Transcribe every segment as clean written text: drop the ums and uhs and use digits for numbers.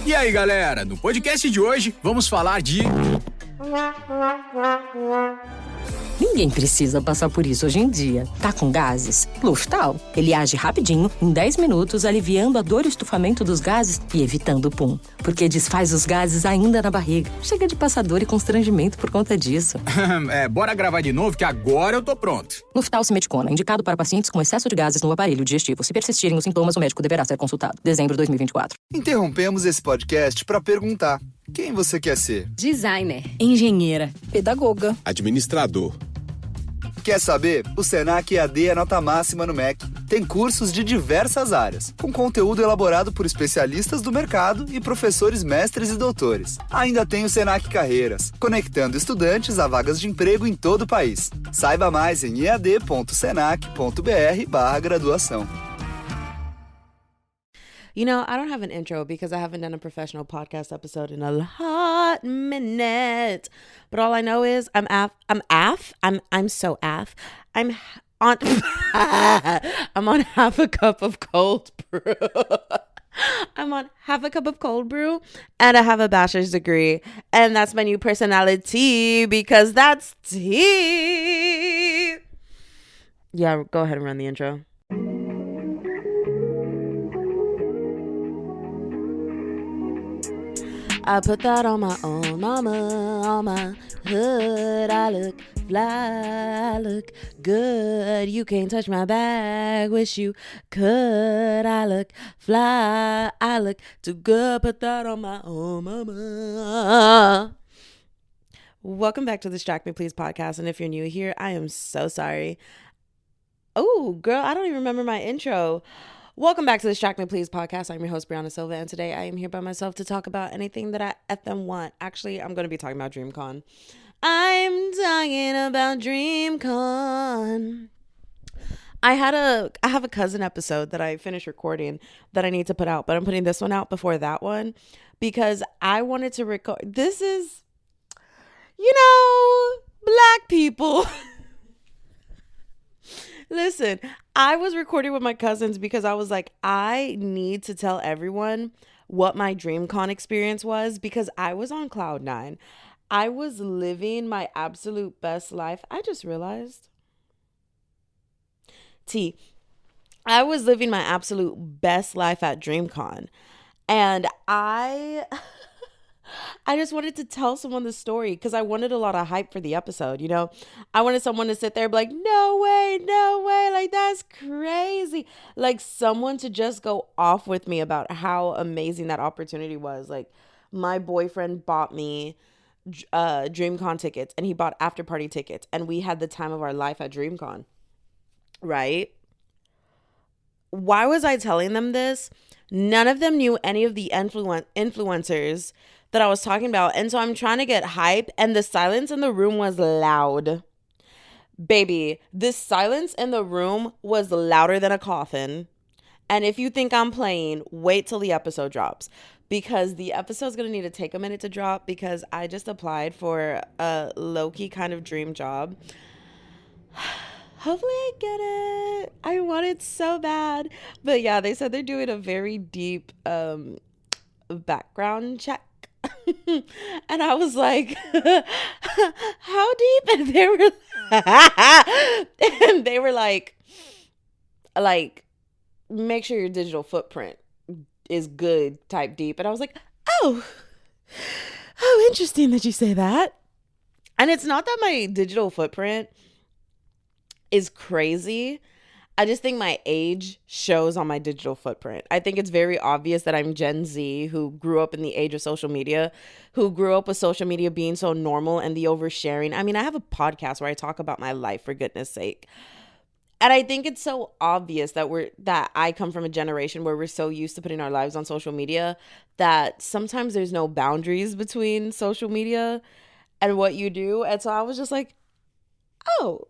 E aí, galera, no podcast de hoje vamos falar de... Ninguém precisa passar por isso hoje em dia. Tá com gases? Luftal. Ele age rapidinho, em 10 minutos, aliviando a dor e o estufamento dos gases e evitando o pum. Porque desfaz os gases ainda na barriga. Chega de passar dor e constrangimento por conta disso. Bora gravar de novo que agora eu tô pronto. Luftal Simeticona, indicado para pacientes com excesso de gases no aparelho digestivo. Se persistirem os sintomas, o médico deverá ser consultado. Dezembro de 2024. Interrompemos esse podcast para perguntar: quem você quer ser? Designer, engenheira, pedagoga, administrador. Quer saber? O Senac EAD é nota máxima no MEC. Tem cursos de diversas áreas, com conteúdo elaborado por especialistas do mercado e professores mestres e doutores. Ainda tem o Senac Carreiras, conectando estudantes a vagas de emprego em todo o país. Saiba mais em ead.senac.br/graduação. You know, I don't have an intro because I haven't done a professional podcast episode in a hot minute. But all I know is I'm so af. I'm on I'm on half a cup of cold brew. I'm on half a cup of cold brew and I have a bachelor's degree. And that's my new personality because that's tea. Yeah, go ahead and run the intro. I put that on my own mama, on my hood. I look fly, I look good. You can't touch my bag, wish you could. I look fly, I look too good. Put that on my own mama. Welcome back to the Distract Me Please podcast. And if you're new here, I am so sorry. Oh, girl, I don't even remember my intro. Welcome back to the Distract Me Please podcast. I'm your host, Brianna Silva, and today I am here by myself to talk about anything that I effing want. Actually, I'm going to be talking about DreamCon. I'm talking about DreamCon. I have a cousin episode that I finished recording that I need to put out, but I'm putting this one out before that one because I wanted to record. This is, black people. Listen, I was recording with my cousins because I was like, I need to tell everyone what my DreamCon experience was because I was on cloud 9. I was living my absolute best life. I just realized. I was living my absolute best life at DreamCon. And I just wanted to tell someone the story because I wanted a lot of hype for the episode, I wanted someone to sit there and be like, no way, like that's crazy. Like someone to just go off with me about how amazing that opportunity was. Like my boyfriend bought me DreamCon tickets and he bought after party tickets and we had the time of our life at DreamCon, right? Why was I telling them this? None of them knew any of the influencers that I was talking about. And so I'm trying to get hype and the silence in the room was loud. Baby, this silence in the room was louder than a coffin. And if you think I'm playing, wait till the episode drops. Because the episode's going to need to take a minute to drop because I just applied for a low-key kind of dream job. Hopefully I get it. I want it so bad. But yeah, they said they're doing a very deep background check. And I was like, how deep? And they were like, make sure your digital footprint is good type deep. And I was like, oh, interesting that you say that. And it's not that my digital footprint is crazy. I just think my age shows on my digital footprint. I think it's very obvious that I'm Gen Z who grew up in the age of social media, who grew up with social media being so normal and the oversharing. I mean, I have a podcast where I talk about my life, for goodness sake. And I think it's so obvious that I come from a generation where we're so used to putting our lives on social media that sometimes there's no boundaries between social media and what you do. And so I was just like, oh,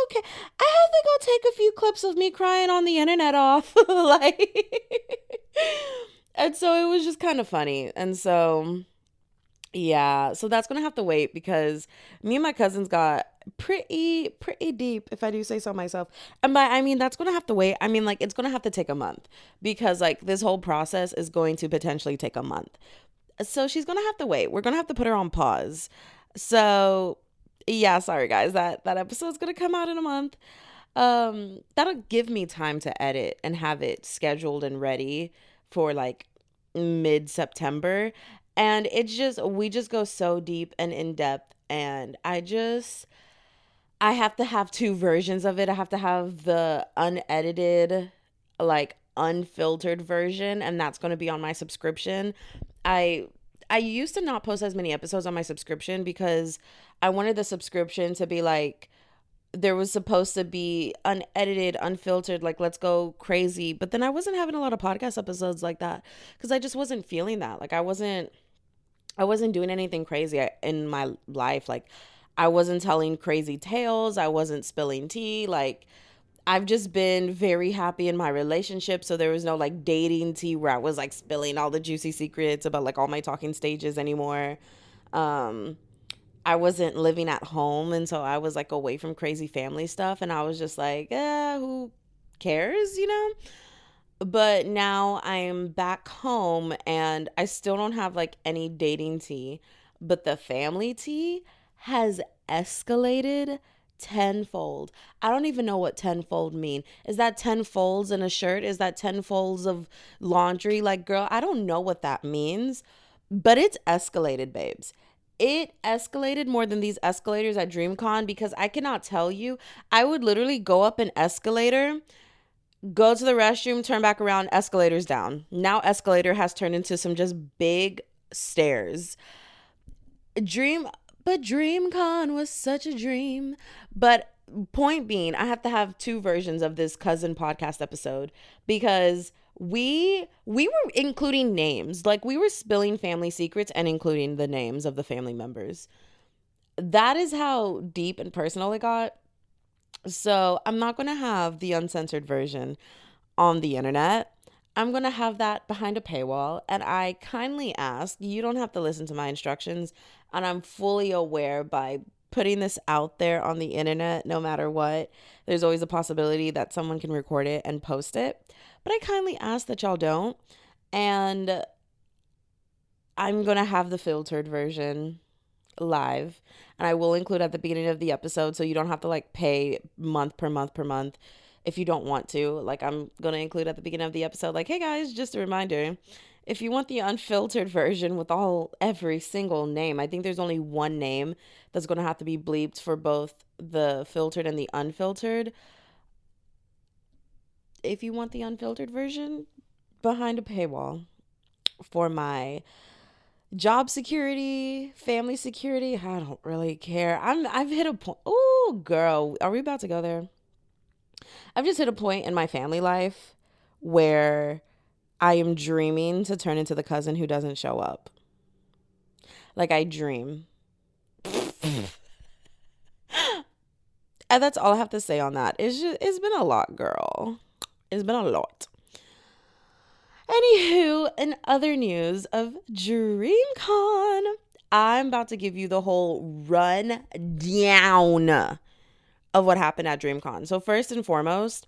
okay. I have to go take a few clips of me crying on the internet off. And so it was just kind of funny. And so Yeah, so that's gonna have to wait because me and my cousins got pretty deep, if I do say so myself. And by I mean that's gonna have to wait. I mean, like, it's gonna have to take a month because like this whole process is going to potentially take a month. So she's gonna have to wait. We're gonna have to put her on pause. So yeah, sorry guys, that episode's gonna come out in a month. That'll give me time to edit and have it scheduled and ready for like mid-September. And it's just we just go so deep and in depth, and I have to have two versions of it. I have to have the unedited, like unfiltered version, and that's going to be on my subscription. I I used to not post as many episodes on my subscription because I wanted the subscription to be like there was supposed to be unedited, unfiltered, like let's go crazy. But then I wasn't having a lot of podcast episodes like that because I just wasn't feeling that. Like I wasn't doing anything crazy in my life. Like I wasn't telling crazy tales. I wasn't spilling tea. Like I've just been very happy in my relationship. So there was no like dating tea where I was like spilling all the juicy secrets about like all my talking stages anymore. Um, I wasn't living at home. And so I was like away from crazy family stuff. And I was just like, who cares, you know? But now I'm back home and I still don't have like any dating tea, but the family tea has escalated tenfold. I don't even know what tenfold mean. Is that 10 folds in a shirt? Is that 10 folds of laundry? Like, girl, I don't know what that means, but it's escalated, babes. It escalated more than these escalators at DreamCon because I cannot tell you. I would literally go up an escalator, go to the restroom, turn back around, escalators down. Now escalator has turned into some just big stairs. Dream, but DreamCon was such a dream. But point being, I have to have two versions of this cousin podcast episode because we were including names. Like we were spilling family secrets and including the names of the family members. That is how deep and personal it got. So I'm not going to have the uncensored version on the internet. I'm going to have that behind a paywall. And I kindly ask, you don't have to listen to my instructions. And I'm fully aware by putting this out there on the internet, no matter what, there's always a possibility that someone can record it and post it. But I kindly ask that y'all don't. And I'm going to have the filtered version live, and I will include at the beginning of the episode so you don't have to like pay month per month per month if you don't want to. Like I'm going to include at the beginning of the episode like, hey guys, just a reminder, if you want the unfiltered version with every single name, I think there's only one name that's going to have to be bleeped for both the filtered and the unfiltered. If you want the unfiltered version, behind a paywall for my job security, family security, I don't really care. I've hit a point. Oh, girl, are we about to go there? I've just hit a point in my family life where I am dreaming to turn into the cousin who doesn't show up. Like I dream. And that's all I have to say on that. It's been a lot, girl. It's been a lot. Anywho, in other news of DreamCon, I'm about to give you the whole rundown of what happened at DreamCon. So first and foremost,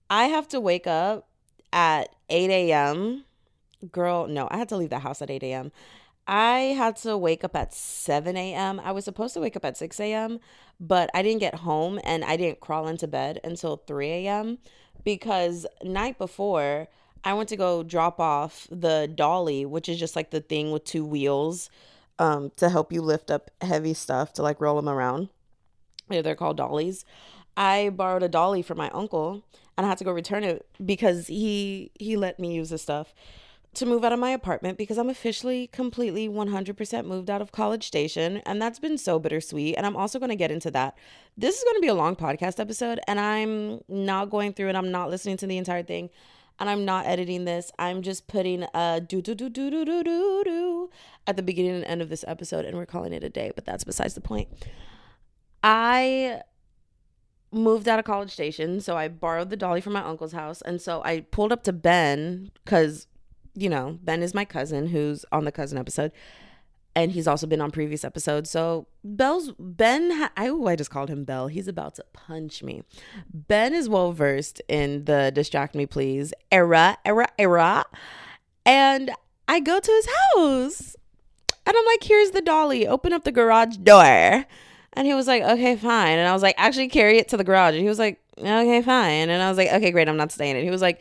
I have to wake up at 8 a.m. Girl, no, I had to leave the house at 8 a.m. I had to wake up at 7 a.m. I was supposed to wake up at 6 a.m., but I didn't get home and I didn't crawl into bed until 3 a.m. because night before, I went to go drop off the dolly, which is just like the thing with two wheels to help you lift up heavy stuff to like roll them around. Yeah, they're called dollies. I borrowed a dolly from my uncle and I had to go return it because he let me use the stuff to move out of my apartment because I'm officially completely 100% moved out of College Station, and that's been so bittersweet. And I'm also going to get into that. This is going to be a long podcast episode, and I'm not going through it. I'm not listening to the entire thing, and I'm not editing this. I'm just putting a do do do do do do do do at the beginning and end of this episode, and we're calling it a day. But that's besides the point. I moved out of College Station, so I borrowed the dolly from my uncle's house, and so I pulled up to Ben because, you know, Ben is my cousin who's on the cousin episode. and he's also been on previous episodes. So I just called him Bell. He's about to punch me. Ben is well versed in the distract me please era. And I go to his house and I'm like, here's the dolly, open up the garage door. And he was like, okay, fine. And I was like, actually carry it to the garage. And he was like, okay, fine. And I was like, okay, great, I'm not staying in. He was like,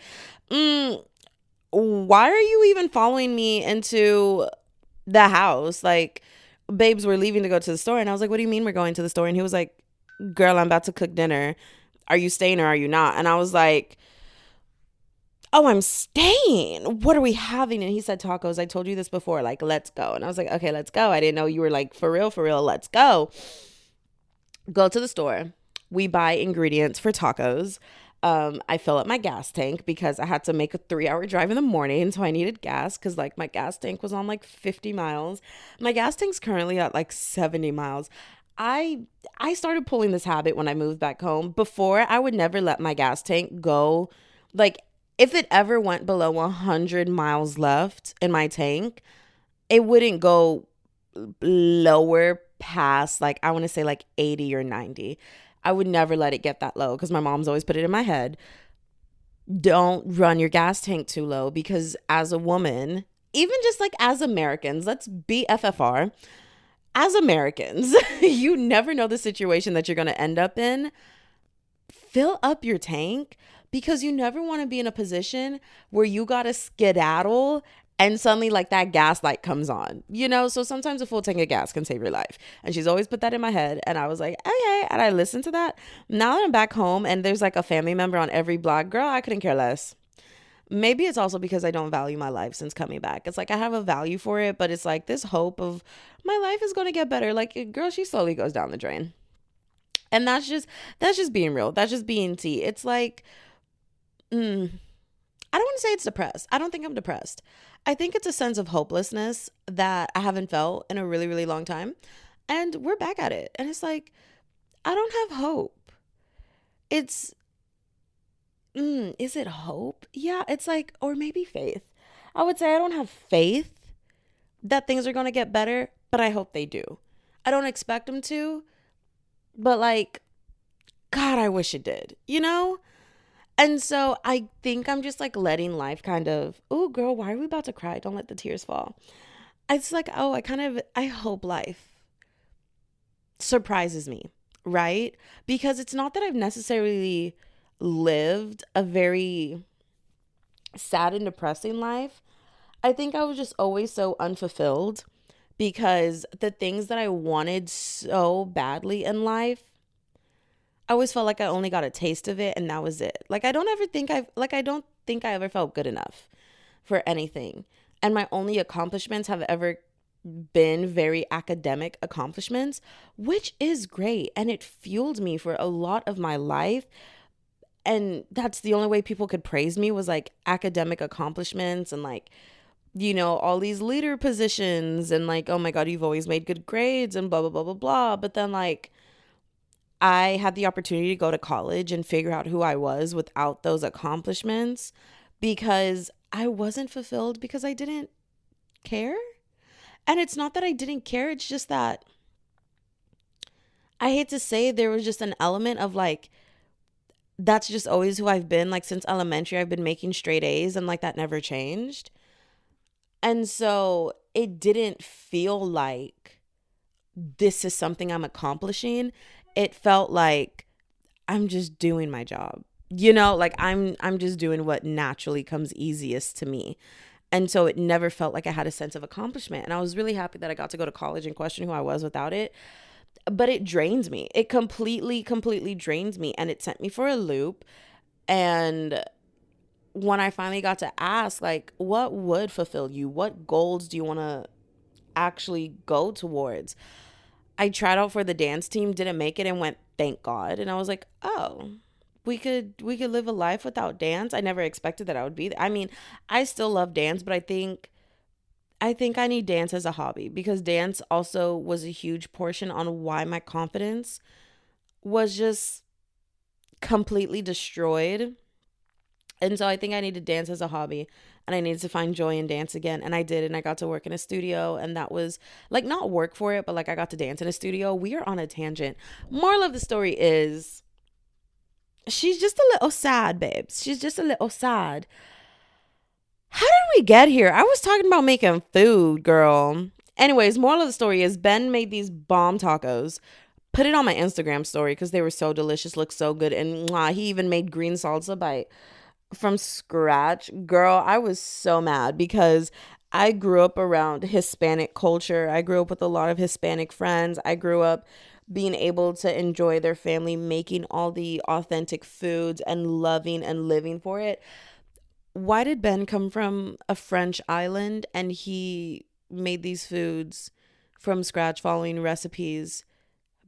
why are you even following me into the house? Like, babes, we're leaving to go to the store. And I was like, what do you mean we're going to the store? And he was like, girl, I'm about to cook dinner. Are you staying or are you not? And I was like, oh, I'm staying. What are we having? And he said tacos. I told you this before. Like, let's go. And I was like, okay, let's go. I didn't know you were like, for real, let's go. Go to the store. We buy ingredients for tacos. I fill up my gas tank because I had to make a 3-hour drive in the morning. So I needed gas because like my gas tank was on like 50 miles. My gas tank's currently at like 70 miles. I started pulling this habit when I moved back home. Before, I would never let my gas tank go. Like, if it ever went below 100 miles left in my tank, it wouldn't go lower past, like, I want to say like 80 or 90. I would never let it get that low because my mom's always put it in my head. Don't run your gas tank too low because as a woman, even just like as Americans, let's be FFR. As Americans, you never know the situation that you're going to end up in. Fill up your tank because you never want to be in a position where you got to skedaddle and suddenly like that gas light comes on, you know? So sometimes a full tank of gas can save your life. And she's always put that in my head. And I was like, okay. And I listened to that. Now that I'm back home and there's like a family member on every block, girl, I couldn't care less. Maybe it's also because I don't value my life since coming back. It's like I have a value for it, but it's like this hope of my life is going to get better. Like, girl, she slowly goes down the drain. And that's just being real. That's just being tea. It's like, I don't want to say it's depressed. I don't think I'm depressed. I think it's a sense of hopelessness that I haven't felt in a really, really long time. And we're back at it. And it's like, I don't have hope. Is it hope? Yeah, it's like, or maybe faith. I would say I don't have faith that things are going to get better, but I hope they do. I don't expect them to, but like, God, I wish it did, you know? And so I think I'm just like letting life kind of, oh, girl, why are we about to cry? Don't let the tears fall. It's like, oh, I hope life surprises me, right? Because it's not that I've necessarily lived a very sad and depressing life. I think I was just always so unfulfilled because the things that I wanted so badly in life, I always felt like I only got a taste of it and that was it. Like I don't think I ever felt good enough for anything. And my only accomplishments have ever been very academic accomplishments, which is great. And it fueled me for a lot of my life. And that's the only way people could praise me was like academic accomplishments and like, you know, all these leader positions and like, oh my God, you've always made good grades and blah, blah, blah, blah, blah. But then like, I had the opportunity to go to college and figure out who I was without those accomplishments because I wasn't fulfilled because I didn't care. And it's not that I didn't care. It's just that I hate to say there was just an element of like, that's just always who I've been. Like since elementary, I've been making straight A's and like that never changed. And so it didn't feel like this is something I'm accomplishing. It felt like I'm just doing my job, you know, like I'm just doing what naturally comes easiest to me. And so it never felt like I had a sense of accomplishment. And I was really happy that I got to go to college and question who I was without it. But it drains me. It completely drains me. And it sent me for a loop. And when I finally got to ask, like, what would fulfill you? What goals do you want to actually go towards? I tried out for the dance team, didn't make it, and went, thank God. And I was like, oh, we could live a life without dance. I never expected that I would be. I mean, I still love dance, but I think I need dance as a hobby because dance also was a huge portion on why my confidence was just completely destroyed And so I think I need to dance as a hobby, and I needed to find joy in dance again. And I did. And I got to work in a studio, and that was like not work for it, but like I got to dance in a studio. We are on a tangent. Moral of the story is she's just a little sad, babes. She's just a little sad. How did we get here? I was talking about making food, girl. Anyways, moral of the story is Ben made these bomb tacos. Put it on my Instagram story because they were so delicious, looked so good. And he even made green salsa from scratch. Girl, I was so mad because I grew up around Hispanic culture. I grew up with a lot of Hispanic friends. I grew up being able to enjoy their family making all the authentic foods and loving and living for it. Why did Ben come from a French island and he made these foods from scratch following recipes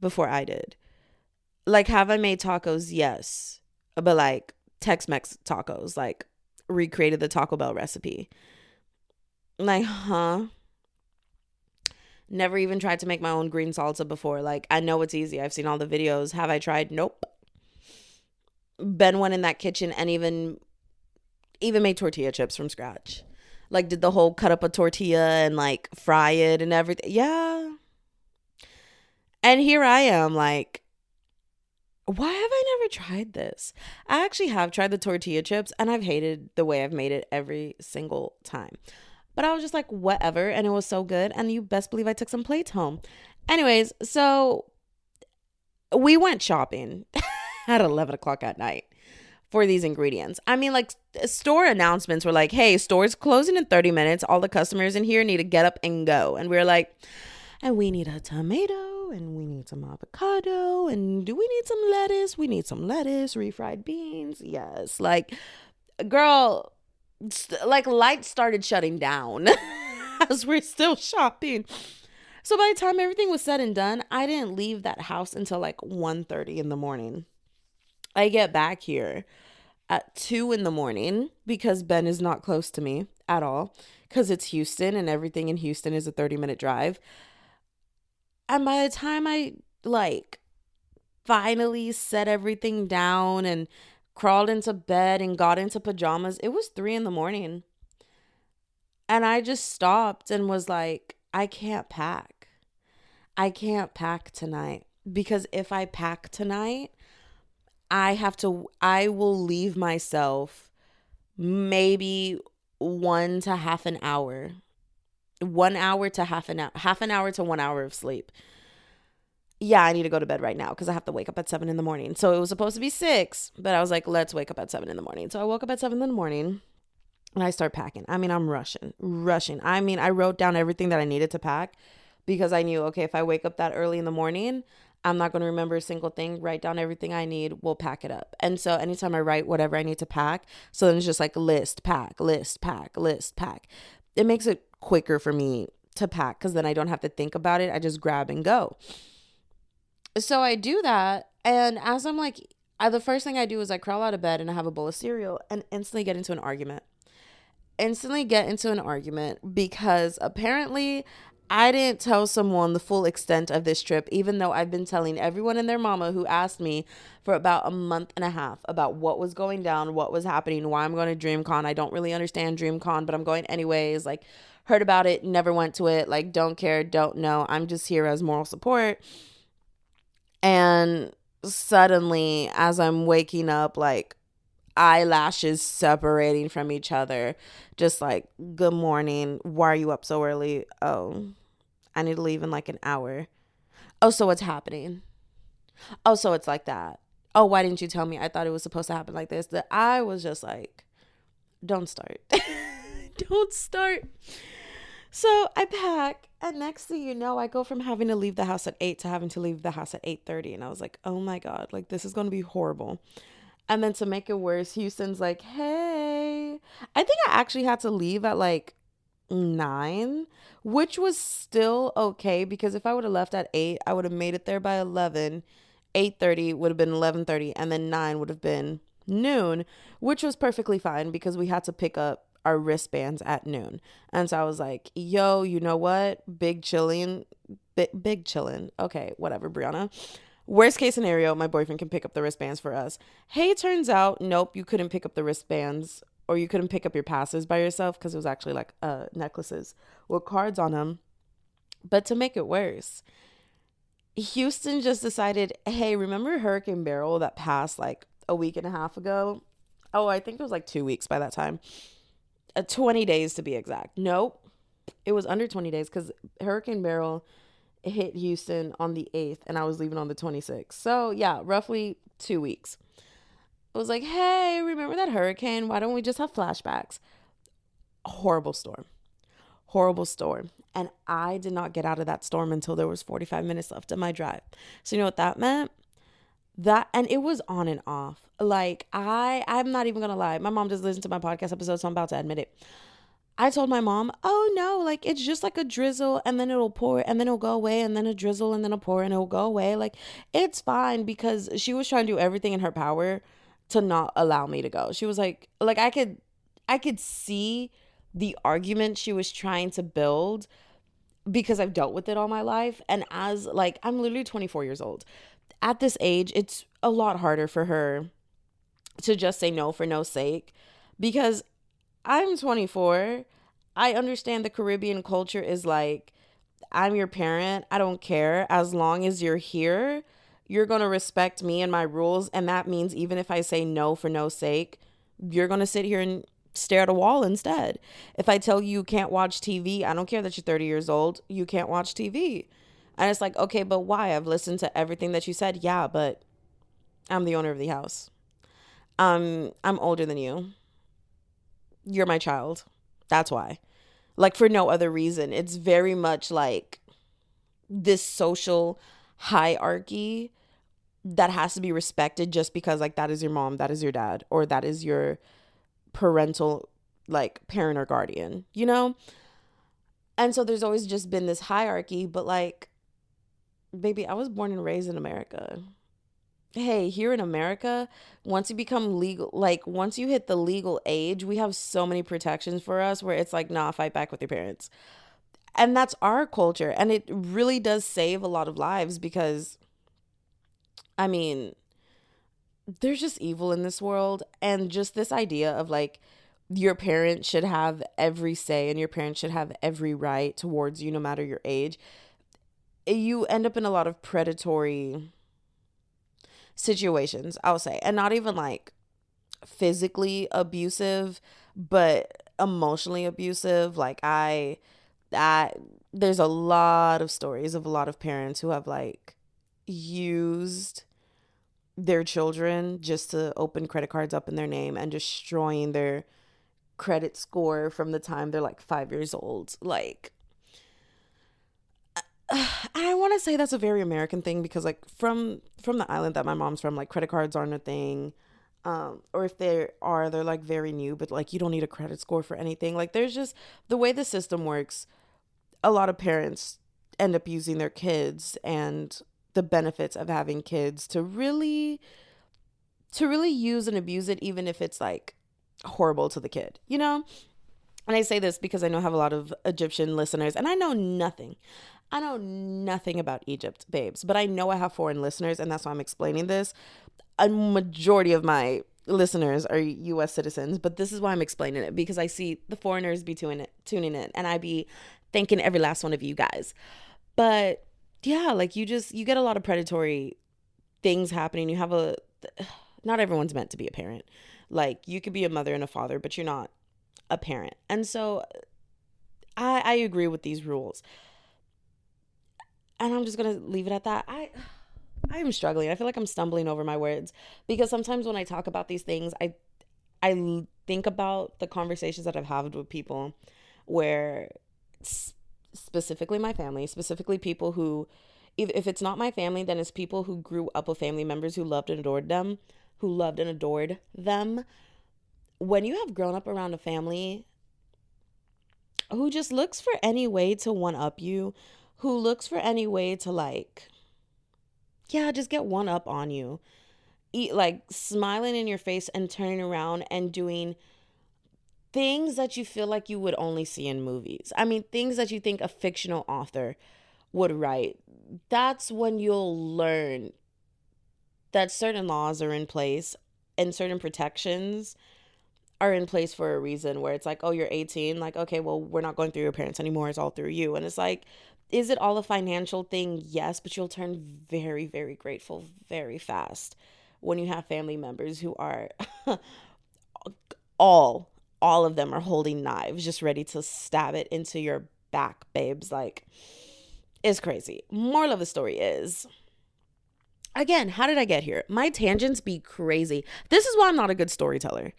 before I did? Like, have I made tacos? Yes. But like Tex-Mex tacos, like recreated the Taco Bell recipe. Like, huh? Never even tried to make my own green salsa before. Like, I know it's easy. I've seen all the videos. Have I tried? Nope. Ben went in that kitchen and even made tortilla chips from scratch. Like, did the whole cut up a tortilla and like fry it and everything. Yeah. And here I am like, why have I never tried this? I actually have tried the tortilla chips and I've hated the way I've made it every single time. But I was just like, whatever. And it was so good. And you best believe I took some plates home. Anyways, so we went shopping at 11 o'clock at night for these ingredients. I mean, like, store announcements were like, hey, store's closing in 30 minutes. All the customers in here need to get up and go. And we were like, and we need a tomato, and we need some avocado, and do we need some lettuce? We need some lettuce, refried beans. Yes. Like, girl, like lights started shutting down as we're still shopping. So by the time everything was said and done, I didn't leave that house until like 1:30 in the morning. I get back here at 2 in the morning because Ben is not close to me at all because it's Houston and everything in Houston is a 30-minute drive. And by the time I like finally set everything down and crawled into bed and got into pajamas, it was 3 in the morning. And I just stopped and was like, I can't pack. I can't pack tonight because if I pack tonight, I will leave myself maybe 1 to half an hour. 1 hour to half an hour to 1 hour of sleep. Yeah, I need to go to bed right now because I have to wake up at 7 in the morning. So it was supposed to be 6, but I was like, let's wake up at 7 in the morning. So I woke up at 7 in the morning and I start packing. I mean, I'm rushing. I mean, I wrote down everything that I needed to pack because I knew, okay, if I wake up that early in the morning, I'm not going to remember a single thing. Write down everything I need. We'll pack it up. And so anytime I write whatever I need to pack, so then it's just like list, pack, list, pack, list, pack. It makes it quicker for me to pack because then I don't have to think about it. I just grab and go. So I do that. And as I'm like, the first thing I do is I crawl out of bed and I have a bowl of cereal and instantly get into an argument. Because apparently I didn't tell someone the full extent of this trip, even though I've been telling everyone and their mama who asked me for about a month and a half about what was going down, what was happening, why I'm going to DreamCon. I don't really understand DreamCon, but I'm going anyways. Like, heard about it, never went to it. Like, don't care, don't know. I'm just here as moral support. And suddenly, as I'm waking up, like, eyelashes separating from each other, just like, good morning, why are you up so early? Oh, I need to leave in like an hour. Oh, so what's happening? Oh, so it's like that. Oh, why didn't you tell me? I thought it was supposed to happen like this. That I was just like, don't start. Don't start. So I pack, and next thing you know, I go from having to leave the house at 8 to having to leave the house at 8:30. And I was like, oh my God, like, this is going to be horrible. And then to make it worse, Houston's like, hey, I think I actually had to leave at like 9, which was still okay because if I would have left at 8, I would have made it there by 11. 8:30 would have been 11:30, and then 9 would have been noon, which was perfectly fine because we had to pick up our wristbands at noon. And so I was like, yo, you know what? Big chillin'. Okay, whatever, Brianna. Worst case scenario, my boyfriend can pick up the wristbands for us. Hey, turns out, nope, you couldn't pick up the wristbands, or you couldn't pick up your passes by yourself because it was actually like necklaces with cards on them. But to make it worse, Houston just decided, hey, remember Hurricane Beryl that passed like a week and a half ago? Oh, I think it was like 2 weeks by that time. 20 days to be exact. Nope. It was under 20 days because Hurricane Beryl hit Houston on the 8th and I was leaving on the 26th. So yeah, roughly 2 weeks. It was like, hey, remember that hurricane? Why don't we just have flashbacks? Horrible storm. Horrible storm. And I did not get out of that storm until there was 45 minutes left of my drive. So you know what that meant? And it was on and off. Like I'm not even going to lie. My mom just listened to my podcast episode, so I'm about to admit it. I told my mom, oh no, like it's just like a drizzle and then it'll pour and then it'll go away and then a drizzle and then a pour and it'll go away. Like it's fine, because she was trying to do everything in her power to not allow me to go. She was like I could see the argument she was trying to build because I've dealt with it all my life. And as like, I'm literally 24 years old. At this age, it's a lot harder for her to just say no for no sake, because I'm 24. I understand the Caribbean culture is like, I'm your parent. I don't care. As long as you're here, you're going to respect me and my rules. And that means even if I say no for no sake, you're going to sit here and stare at a wall instead. If I tell you can't watch TV, I don't care that you're 30 years old. You can't watch TV. And it's like, okay, but why? I've listened to everything that you said. Yeah, but I'm the owner of the house. I'm older than you. You're my child. That's why. Like, for no other reason. It's very much like this social hierarchy that has to be respected just because, like, that is your mom, that is your dad, or that is your parental, like, parent or guardian, you know? And so there's always just been this hierarchy, but, like, baby, I was born and raised in America. Hey, here in America, once you become legal, like once you hit the legal age, we have so many protections for us where it's like, nah, fight back with your parents. And that's our culture. And it really does save a lot of lives because, I mean, there's just evil in this world. And just this idea of like, your parents should have every say and your parents should have every right towards you, no matter your age. You end up in a lot of predatory situations, I'll say, and not even like physically abusive, but emotionally abusive. Like there's a lot of stories of a lot of parents who have like used their children just to open credit cards up in their name and destroying their credit score from the time they're like 5 years old. Like, I want to say that's a very American thing because like from the island that my mom's from, like credit cards aren't a thing. Or if they are, they're like very new, but like you don't need a credit score for anything. Like there's just the way the system works. A lot of parents end up using their kids and the benefits of having kids to really use and abuse it, even if it's like horrible to the kid, you know? And I say this because I know I have a lot of Egyptian listeners and I know nothing about Egypt, babes, but I know I have foreign listeners and that's why I'm explaining this. A majority of my listeners are U.S. citizens, but this is why I'm explaining it, because I see the foreigners be tuning in and I be thanking every last one of you guys. But yeah, like you get a lot of predatory things happening. You have not everyone's meant to be a parent. Like you could be a mother and a father, but you're not a parent. And so I agree with these rules. And I'm just going to leave it at that. I am struggling. I feel like I'm stumbling over my words because sometimes when I talk about these things, I think about the conversations that I've had with people where specifically my family, specifically people who, if it's not my family, then it's people who grew up with family members who loved and adored them, When you have grown up around a family who just looks for any way to one up you, who looks for any way to like, yeah, just get one up on you. Like smiling in your face and turning around and doing things that you feel like you would only see in movies. I mean, things that you think a fictional author would write. That's when you'll learn that certain laws are in place and certain protections are in place for a reason, where it's like, oh, you're 18, like, okay, well, we're not going through your parents anymore, it's all through you. And it's like, is it all a financial thing? Yes, but you'll turn very, very grateful very fast when you have family members who are all of them are holding knives just ready to stab it into your back, babes. Like, it's crazy. Moral of the story is, again, how did I get here? My tangents be crazy. This is why I'm not a good storyteller.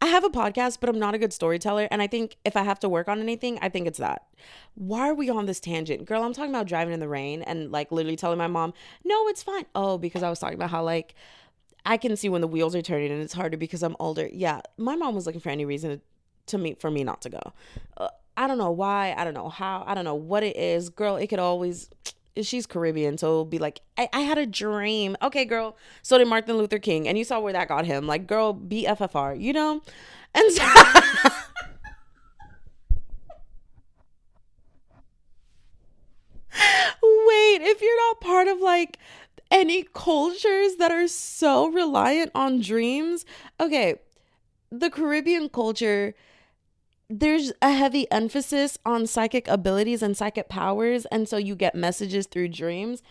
I have a podcast, but I'm not a good storyteller. And I think if I have to work on anything, I think it's that. Why are we on this tangent? Girl, I'm talking about driving in the rain and like literally telling my mom, no, it's fine. Oh, because I was talking about how like I can see when the wheels are turning and it's harder because I'm older. Yeah, my mom was looking for any reason for me not to go. I don't know why. I don't know how. I don't know what it is. Girl, it could always... She's Caribbean, so it'll be like, I had a dream. Okay, girl. So did Martin Luther King, and you saw where that got him. Like, girl, BFFR, you know? And so... Wait, if you're not part of, like, any cultures that are so reliant on dreams... Okay, the Caribbean culture... There's a heavy emphasis on psychic abilities and psychic powers. And so you get messages through dreams.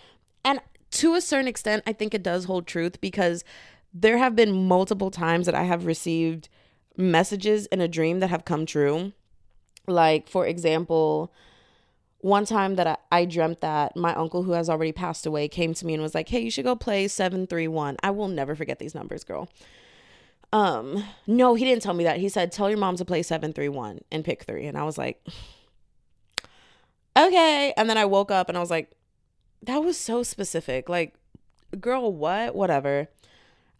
And to a certain extent, I think it does hold truth, because there have been multiple times that I have received messages in a dream that have come true. Like, for example, one time that I dreamt that my uncle, who has already passed away, came to me and was like, hey, you should go play 731. I will never forget these numbers, girl. No, he didn't tell me that. He said, tell your mom to play 731 and pick 3. And I was like, okay. And then I woke up and I was like, that was so specific. Like, girl, what? Whatever.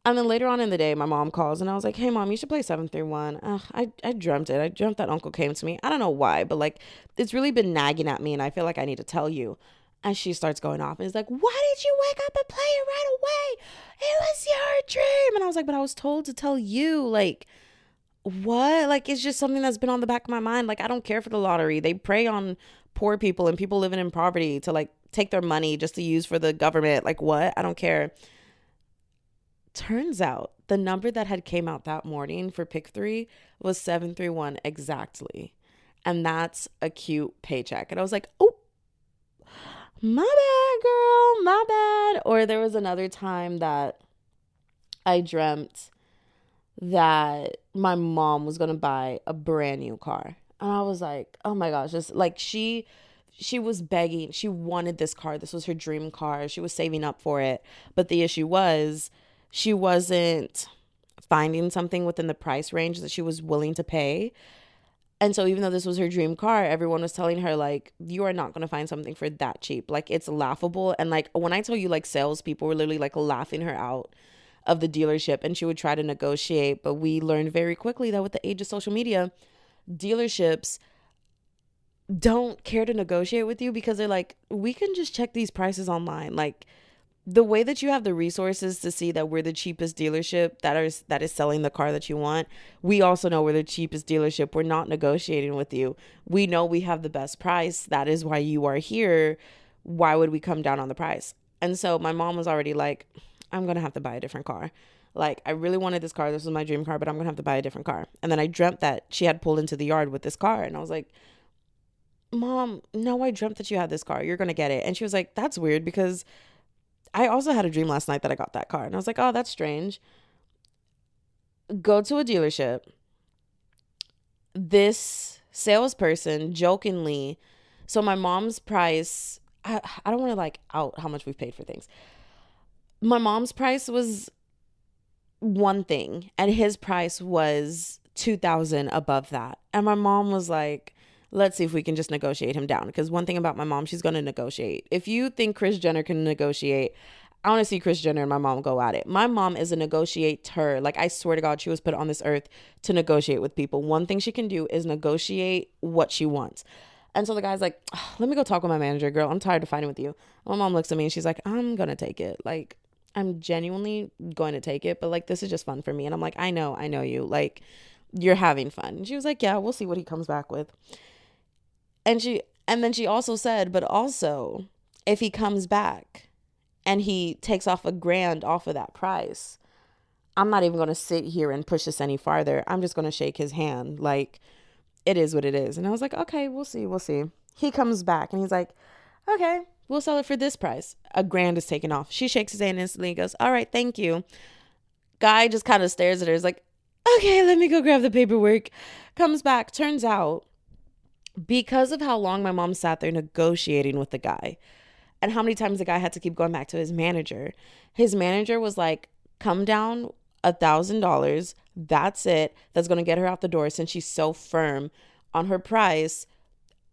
And then later on in the day, my mom calls and I was like, hey, mom, you should play 731. I dreamt it. I dreamt that uncle came to me. I don't know why, but like, it's really been nagging at me and I feel like I need to tell you. And she starts going off and is like, why did you wake up and play it right away? It was your dream. And I was like, but I was told to tell you. Like, what? Like, it's just something that's been on the back of my mind. Like, I don't care for the lottery. They prey on poor people and people living in poverty to like take their money just to use for the government. Like, what? I don't care. Turns out the number that had came out that morning for pick 3 was 731 exactly. And that's a cute paycheck. And I was like, oh, my bad, girl, my bad. Or there was another time that I dreamt that my mom was going to buy a brand new car. And I was like, oh my gosh, just like she was begging. She wanted this car. This was her dream car. She was saving up for it. But the issue was she wasn't finding something within the price range that she was willing to pay. And so even though this was her dream car, everyone was telling her, like, you are not going to find something for that cheap. Like, it's laughable. And, like, when I tell you, like, salespeople were literally, like, laughing her out of the dealership. And she would try to negotiate. But we learned very quickly that with the age of social media, dealerships don't care to negotiate with you because they're like, we can just check these prices online. Like, the way that you have the resources to see that we're the cheapest dealership that is selling the car that you want, we also know we're the cheapest dealership. We're not negotiating with you. We know we have the best price. That is why you are here. Why would we come down on the price? And so my mom was already like, I'm going to have to buy a different car. Like, I really wanted this car. This was my dream car, but I'm going to have to buy a different car. And then I dreamt that she had pulled into the yard with this car. And I was like, Mom, no, I dreamt that you had this car. You're going to get it. And she was like, that's weird because I also had a dream last night that I got that car. And I was like, oh, that's strange. Go to a dealership. This salesperson jokingly, so my mom's price, I don't want to like out how much we've paid for things. My mom's price was one thing and his price was $2,000 above that. And my mom was like, let's see if we can just negotiate him down. Because one thing about my mom, she's going to negotiate. If you think Kris Jenner can negotiate, I want to see Kris Jenner and my mom go at it. My mom is a negotiator. Like, I swear to God, she was put on this earth to negotiate with people. One thing she can do is negotiate what she wants. And so the guy's like, oh, let me go talk with my manager, girl. I'm tired of fighting with you. My mom looks at me and she's like, I'm going to take it. Like, I'm genuinely going to take it. But like, this is just fun for me. And I'm like, I know you. Like, you're having fun. And she was like, yeah, we'll see what he comes back with. And then she also said, but also, if he comes back and he takes off $1,000 off of that price, I'm not even going to sit here and push this any farther. I'm just going to shake his hand. Like, it is what it is. And I was like, okay, we'll see. He comes back and he's like, okay, we'll sell it for this price. $1,000 is taken off. She shakes his hand instantly and goes, all right, thank you. Guy just kind of stares at her. He's like, okay, let me go grab the paperwork. Comes back. Turns out, because of how long my mom sat there negotiating with the guy and how many times the guy had to keep going back to his manager was like, come down $1,000. That's it. That's going to get her out the door. Since she's so firm on her price,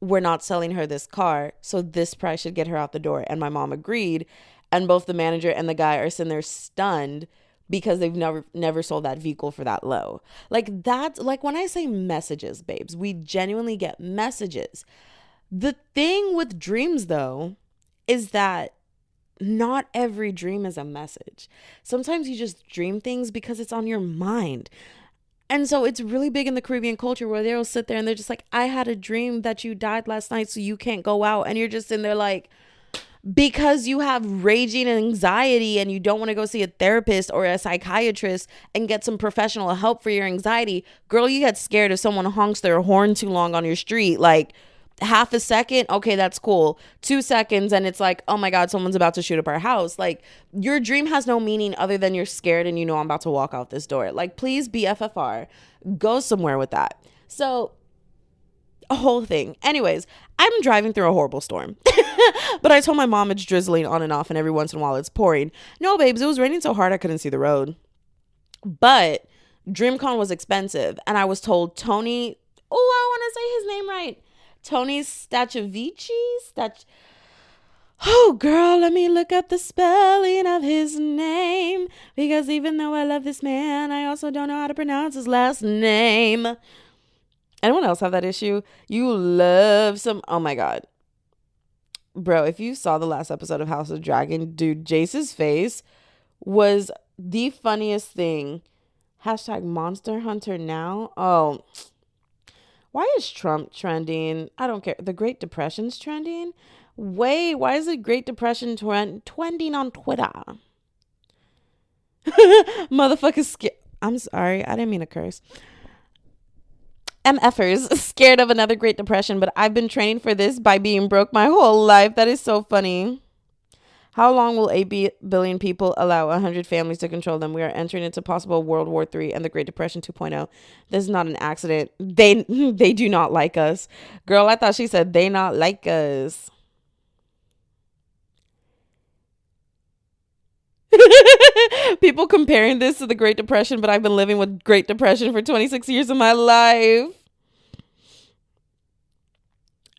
we're not selling her this car. So this price should get her out the door. And my mom agreed. And both the manager and the guy are sitting there stunned because they've never sold that vehicle for that low. Like, that's like when I say messages, babes, we genuinely get messages. The thing with dreams, though, is that not every dream is a message. Sometimes you just dream things because it's on your mind. And so it's really big in the Caribbean culture where they'll sit there and they're just like, I had a dream that you died last night, so you can't go out. And you're just in there like, because you have raging anxiety and you don't want to go see a therapist or a psychiatrist and get some professional help for your anxiety. Girl, you get scared if someone honks their horn too long on your street. Like, half a second, okay, that's cool. 2 seconds and it's like, oh my God, someone's about to shoot up our house. Like, your dream has no meaning other than you're scared and you know I'm about to walk out this door. Like, please be FFR. Go somewhere with that. So, a whole thing. Anyways, I'm driving through a horrible storm. But I told my mom it's drizzling on and off and every once in a while it's pouring. No, babes, it was raining so hard I couldn't see the road. But DreamCon was expensive. And I was told Tony, I want to say his name right. Tony Stachovici? Oh, girl, let me look up the spelling of his name. Because even though I love this man, I also don't know how to pronounce his last name. Anyone else have that issue? You love some... Oh, my God. Bro, if you saw the last episode of House of Dragon, dude, Jace's face was the funniest thing. Hashtag Monster Hunter now. Oh, why is Trump trending? I don't care. The Great Depression's trending? Wait, why is the Great Depression trending on Twitter? Motherfuckers I'm sorry. I didn't mean to curse. MFers scared of another Great Depression, but I've been training for this by being broke my whole life. That is so funny. How long will 8 billion people allow 100 families to control them? We are entering into possible World War III and the Great Depression 2.0. This is not an accident. They do not like us. Girl, I thought she said they not like us. People comparing this to the Great Depression, but I've been living with Great Depression for 26 years of my life.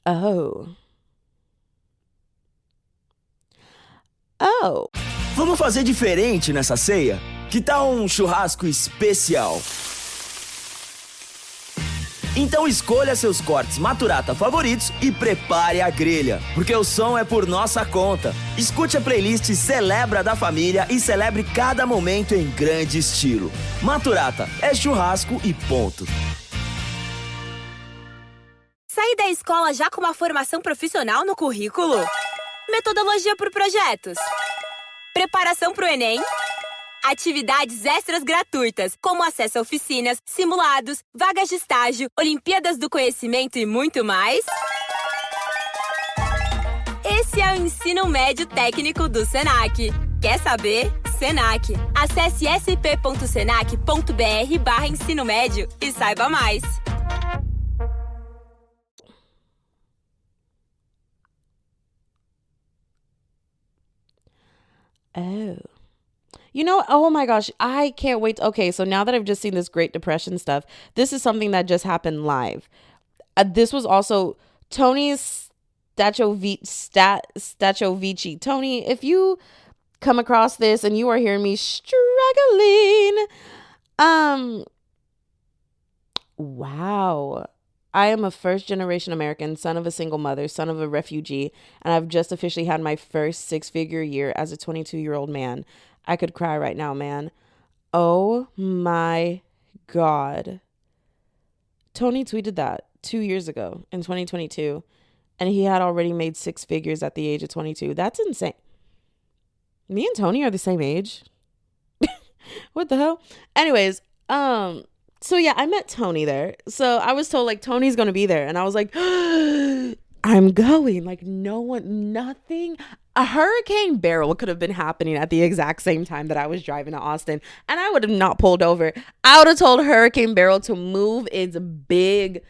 Oh. Vamos fazer diferente nessa ceia? Que tal um churrasco especial? Então escolha seus cortes maturata favoritos e prepare a grelha, porque o som é por nossa conta. Escute a playlist Celebra da Família e celebre cada momento em grande estilo. Maturata é churrasco e ponto. Sair da escola já com uma formação profissional no currículo? Metodologia por projetos? Preparação para o Enem? Atividades extras gratuitas, como acesso a oficinas, simulados, vagas de estágio, Olimpíadas do Conhecimento e muito mais? Esse é o Ensino Médio Técnico do Senac. Quer saber? Senac. Acesse sp.senac.br/ensino médio e saiba mais. Oh. You know, oh my gosh, I can't wait. Okay, so now that I've just seen this Great Depression stuff, this is something that just happened live. This was also Tony's Stachovici. Tony, if you come across this and you are hearing me struggling, wow. I am a first-generation American, son of a single mother, son of a refugee, and I've just officially had my first six-figure year as a 22-year-old man. I could cry right now, man. Oh my God. Tony tweeted that 2 years ago in 2022, and he had already made six figures at the age of 22. That's insane. Me and Tony are the same age. What the hell? Anyways, so yeah, I met Tony there. So I was told like Tony's gonna be there, and I was like, I'm going. Like nothing. A hurricane barrel could have been happening at the exact same time that I was driving to Austin, and I would have not pulled over. I would have told Hurricane Barrel to move its big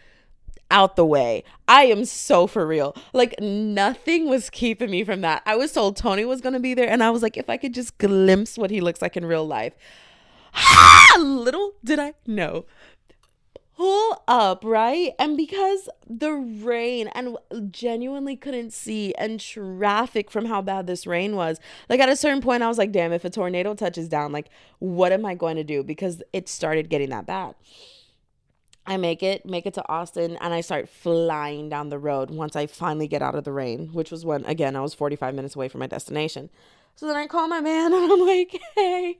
out the way. I am so for real. Like nothing was keeping me from that. I was told Tony was going to be there, and I was like, if I could just glimpse what he looks like in real life. Little did I know. Pull up, right? And because the rain, and genuinely couldn't see, and traffic from how bad this rain was, like at a certain point I was like, damn, if a tornado touches down, like what am I going to do? Because it started getting that bad. I make it to Austin, and I start flying down the road once I finally get out of the rain, which was when, again, I was 45 minutes away from my destination. So then I call my man, and I'm like, hey,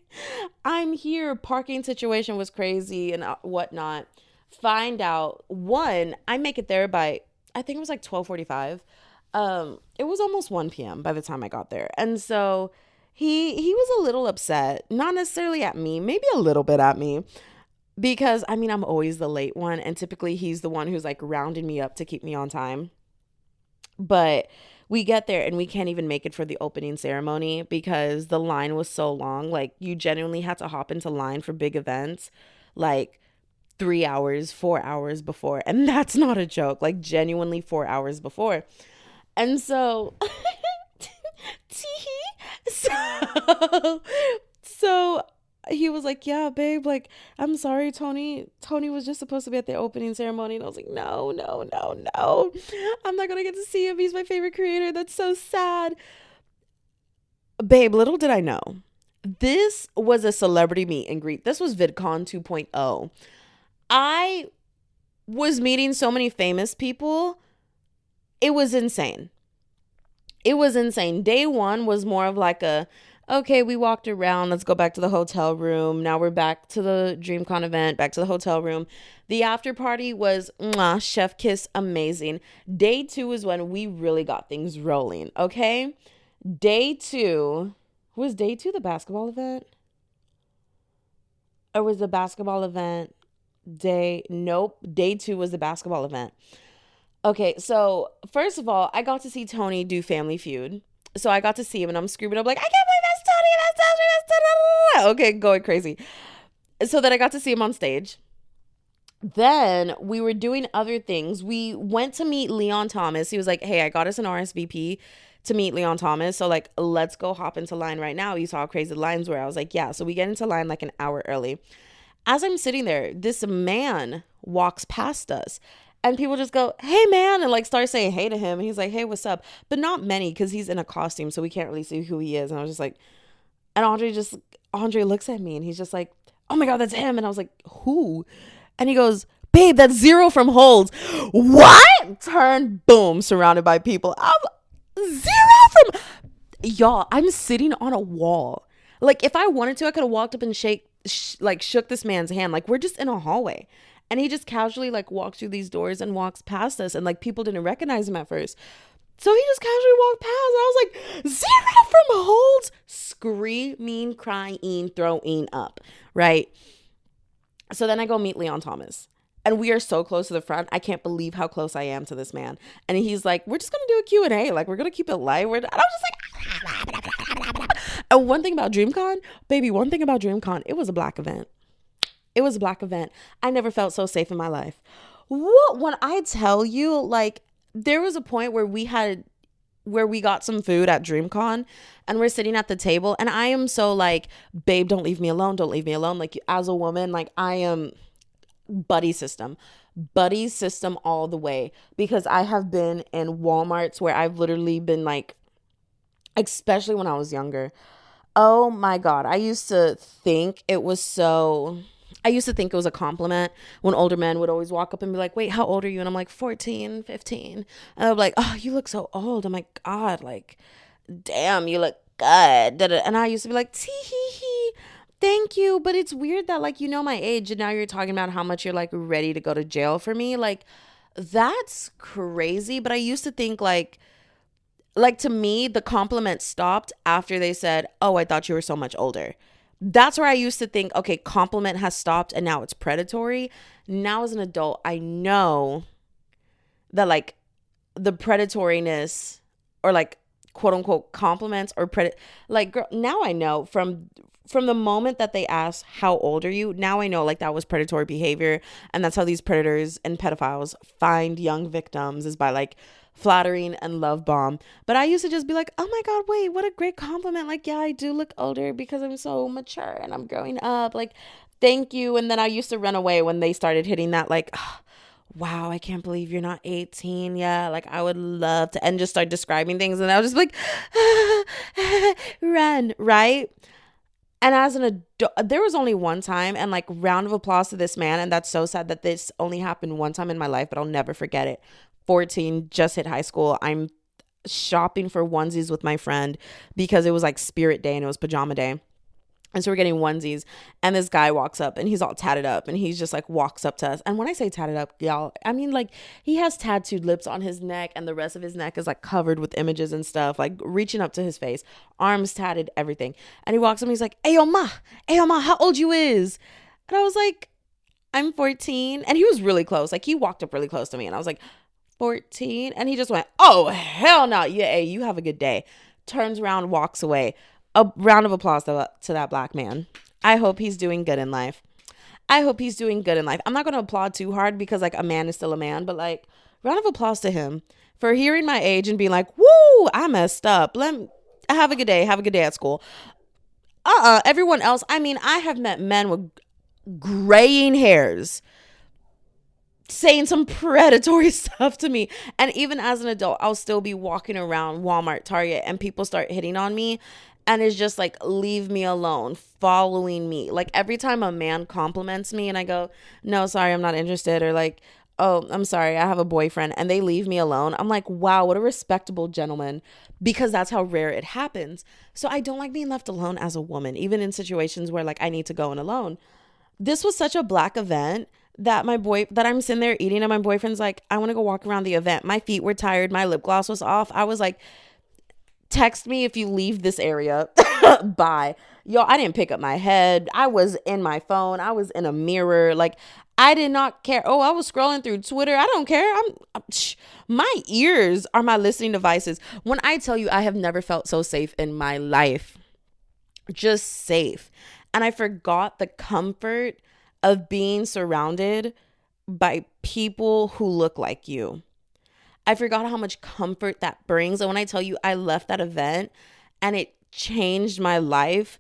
I'm here. Parking situation was crazy and whatnot. Find out, one, I make it there by, I think it was like 12:45. It was almost 1 p.m. by the time I got there. And so he was a little upset, not necessarily at me, maybe a little bit at me. Because, I mean, I'm always the late one, and typically he's the one who's, like, rounding me up to keep me on time. But we get there, and we can't even make it for the opening ceremony because the line was so long. Like, you genuinely had to hop into line for big events, like, 3 hours, 4 hours before. And that's not a joke. Like, genuinely 4 hours before. And so, so he was like, yeah, babe, like, I'm sorry, Tony was just supposed to be at the opening ceremony. And I was like, no, I'm not gonna get to see him. He's my favorite creator. That's so sad. Babe, little did I know, this was a celebrity meet and greet. This was VidCon 2.0. I was meeting so many famous people. It was insane. Day one was more of like okay, we walked around. Let's go back to the hotel room. Now we're back to the DreamCon event, back to the hotel room. The after party was chef kiss, amazing. Day two is when we really got things rolling, okay? Was day two the basketball event? Or was the basketball event nope, day two was the basketball event. Okay, so first of all, I got to see Tony do Family Feud. So I got to see him, and I'm screaming up like, I can't believe that's Tony. Okay, going crazy. So then I got to see him on stage. Then we were doing other things. We went to meet Leon Thomas. He was like, hey, I got us an RSVP to meet Leon Thomas. So like, let's go hop into line right now. You saw how crazy the lines were. I was like, yeah. So we get into line like an hour early. As I'm sitting there, this man walks past us. And people just go, hey, man, and like start saying hey to him. And he's like, hey, what's up? But not many, because he's in a costume, so we can't really see who he is. And I was just like, and Andre looks at me, and he's just like, oh my God, that's him. And I was like, who? And he goes, babe, that's Zero from Holds. What? Turn, boom, surrounded by people. I'm Zero from... Y'all, I'm sitting on a wall. Like, if I wanted to, I could have walked up and shook this man's hand. Like, we're just in a hallway. And he just casually like walks through these doors and walks past us. And like people didn't recognize him at first. So he just casually walked past. And I was like, Zero from Holds, screaming, crying, throwing up. Right. So then I go meet Leon Thomas. And we are so close to the front. I can't believe how close I am to this man. And he's like, we're just going to do a Q&A. Like, we're going to keep it light. And I was just like, and one thing about DreamCon, it was a black event. It was a black event. I never felt so safe in my life. When I tell you, like, there was a point where we got some food at DreamCon, and we're sitting at the table, and I am so like, babe, don't leave me alone. Don't leave me alone. Like, as a woman, like, I am buddy system all the way, because I have been in Walmarts where I've literally been like, especially when I was younger. Oh my God. I used to think it was a compliment when older men would always walk up and be like, wait, how old are you? And I'm like, 14, 15. And I'm like, oh, you look so old. I'm like, God, like, damn, you look good. And I used to be like, tee-hee-hee, thank you. But it's weird that, like, you know my age, and now you're talking about how much you're, like, ready to go to jail for me. Like, that's crazy. But I used to think, like, Like, to me, the compliment stopped after they said, oh, I thought you were so much older. That's where I used to think, okay, compliment has stopped and now it's predatory. Now as an adult, I know that like the predatoriness or like quote unquote compliments or like girl, now I know from the moment that they asked how old are you, now I know like that was predatory behavior, and that's how these predators and pedophiles find young victims, is by like flattering and love bomb. But I used to just be like, oh my god, wait, what a great compliment, like yeah, I do look older because I'm so mature and I'm growing up, like thank you. And then I used to run away when they started hitting that like, oh, wow, I can't believe you're not 18 yet, like I would love to, and just start describing things, and I was just like run, right? And as an adult, there was only one time, and like round of applause to this man, and that's so sad that this only happened one time in my life, but I'll never forget it. 14, just hit high school. I'm shopping for onesies with my friend because it was like spirit day and it was pajama day. And so we're getting onesies, and this guy walks up and he's all tatted up, and he's just like walks up to us. And when I say tatted up, y'all, I mean like he has tattooed lips on his neck, and the rest of his neck is like covered with images and stuff, like reaching up to his face, arms tatted, everything. And he walks up and he's like, hey, yo, ma, how old you is? And I was like, I'm 14. And he was really close. Like he walked up really close to me, and I was like, 14. And he just went, oh, hell no. Yeah, hey, you have a good day. Turns around, walks away. A round of applause to that black man. I hope he's doing good in life. I hope he's doing good in life. I'm not going to applaud too hard because like a man is still a man, but like round of applause to him for hearing my age and being like, woo, I messed up. Have a good day. Have a good day at school. Everyone else, I mean, I have met men with graying hairs saying some predatory stuff to me. And even as an adult, I'll still be walking around Walmart, Target, and people start hitting on me. And it's just like, leave me alone, following me. Like every time a man compliments me and I go, no, sorry, I'm not interested. Or like, oh, I'm sorry, I have a boyfriend, and they leave me alone. I'm like, wow, what a respectable gentleman, because that's how rare it happens. So I don't like being left alone as a woman, even in situations where like I need to go in alone. This was such a black event that I'm sitting there eating, and my boyfriend's like, I want to go walk around the event. My feet were tired. My lip gloss was off. I was like, text me if you leave this area. Bye. Yo, I didn't pick up my head. I was in my phone. I was in a mirror. Like, I did not care. Oh, I was scrolling through Twitter. I don't care. My ears are my listening devices. When I tell you I have never felt so safe in my life, just safe. And I forgot the comfort of being surrounded by people who look like you. I forgot how much comfort that brings. And when I tell you I left that event and it changed my life,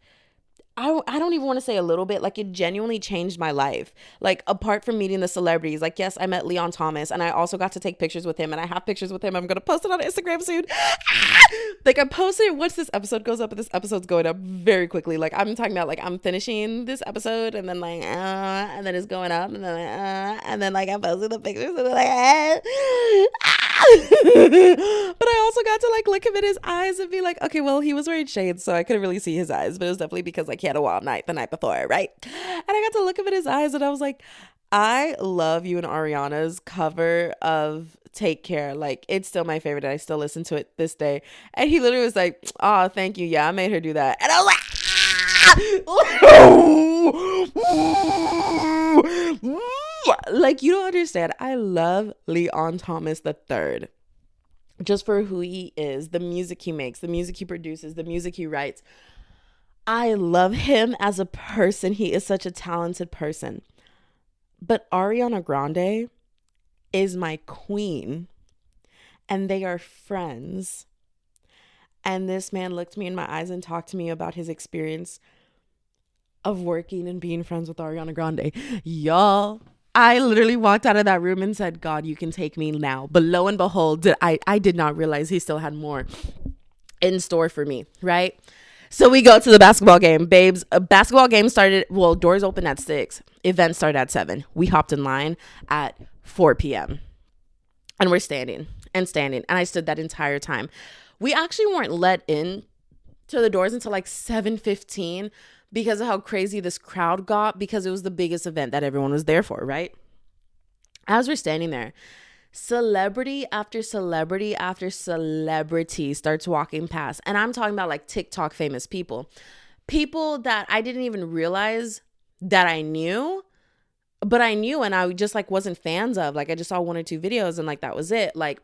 I don't even want to say a little bit, like it genuinely changed my life. Like apart from meeting the celebrities, like yes, I met Leon Thomas, and I also got to take pictures with him, and I have pictures with him. I'm going to post it on Instagram soon. Like I posted, once this episode goes up, and this episode's going up very quickly. Like I'm talking about like I'm finishing this episode, and then like, and then it's going up, and then like I'm posting the pictures, and then like, but I also got to like look him in his eyes and be like, okay, well, he was wearing shades, so I couldn't really see his eyes, but it was definitely because like he had a wild night the night before, right? And I got to look him in his eyes, and I was like, I love you and Ariana's cover of Take Care. Like it's still my favorite, and I still listen to it this day. And he literally was like, oh, thank you. Yeah, I made her do that. And I was like, like you don't understand. I love Leon Thomas III. Just for who he is, the music he makes, the music he produces, the music he writes. I love him as a person. He is such a talented person. But Ariana Grande is my queen, and they are friends. And this man looked me in my eyes and talked to me about his experience of working and being friends with Ariana Grande. Y'all, I literally walked out of that room and said, God, you can take me now. But lo and behold, I did not realize he still had more in store for me, right? So we go to the basketball game, babes. A basketball game started, well, doors open at 6. Event started at 7. We hopped in line at 4 p.m. And we're standing. And I stood that entire time. We actually weren't let in to the doors until like 7:15 because of how crazy this crowd got, because it was the biggest event that everyone was there for, right? As we're standing there, celebrity after celebrity after celebrity starts walking past. And I'm talking about like TikTok famous people. People that I didn't even realize that I knew, but I knew and I just like wasn't fans of. Like I just saw 1 or 2 videos and like that was it. Like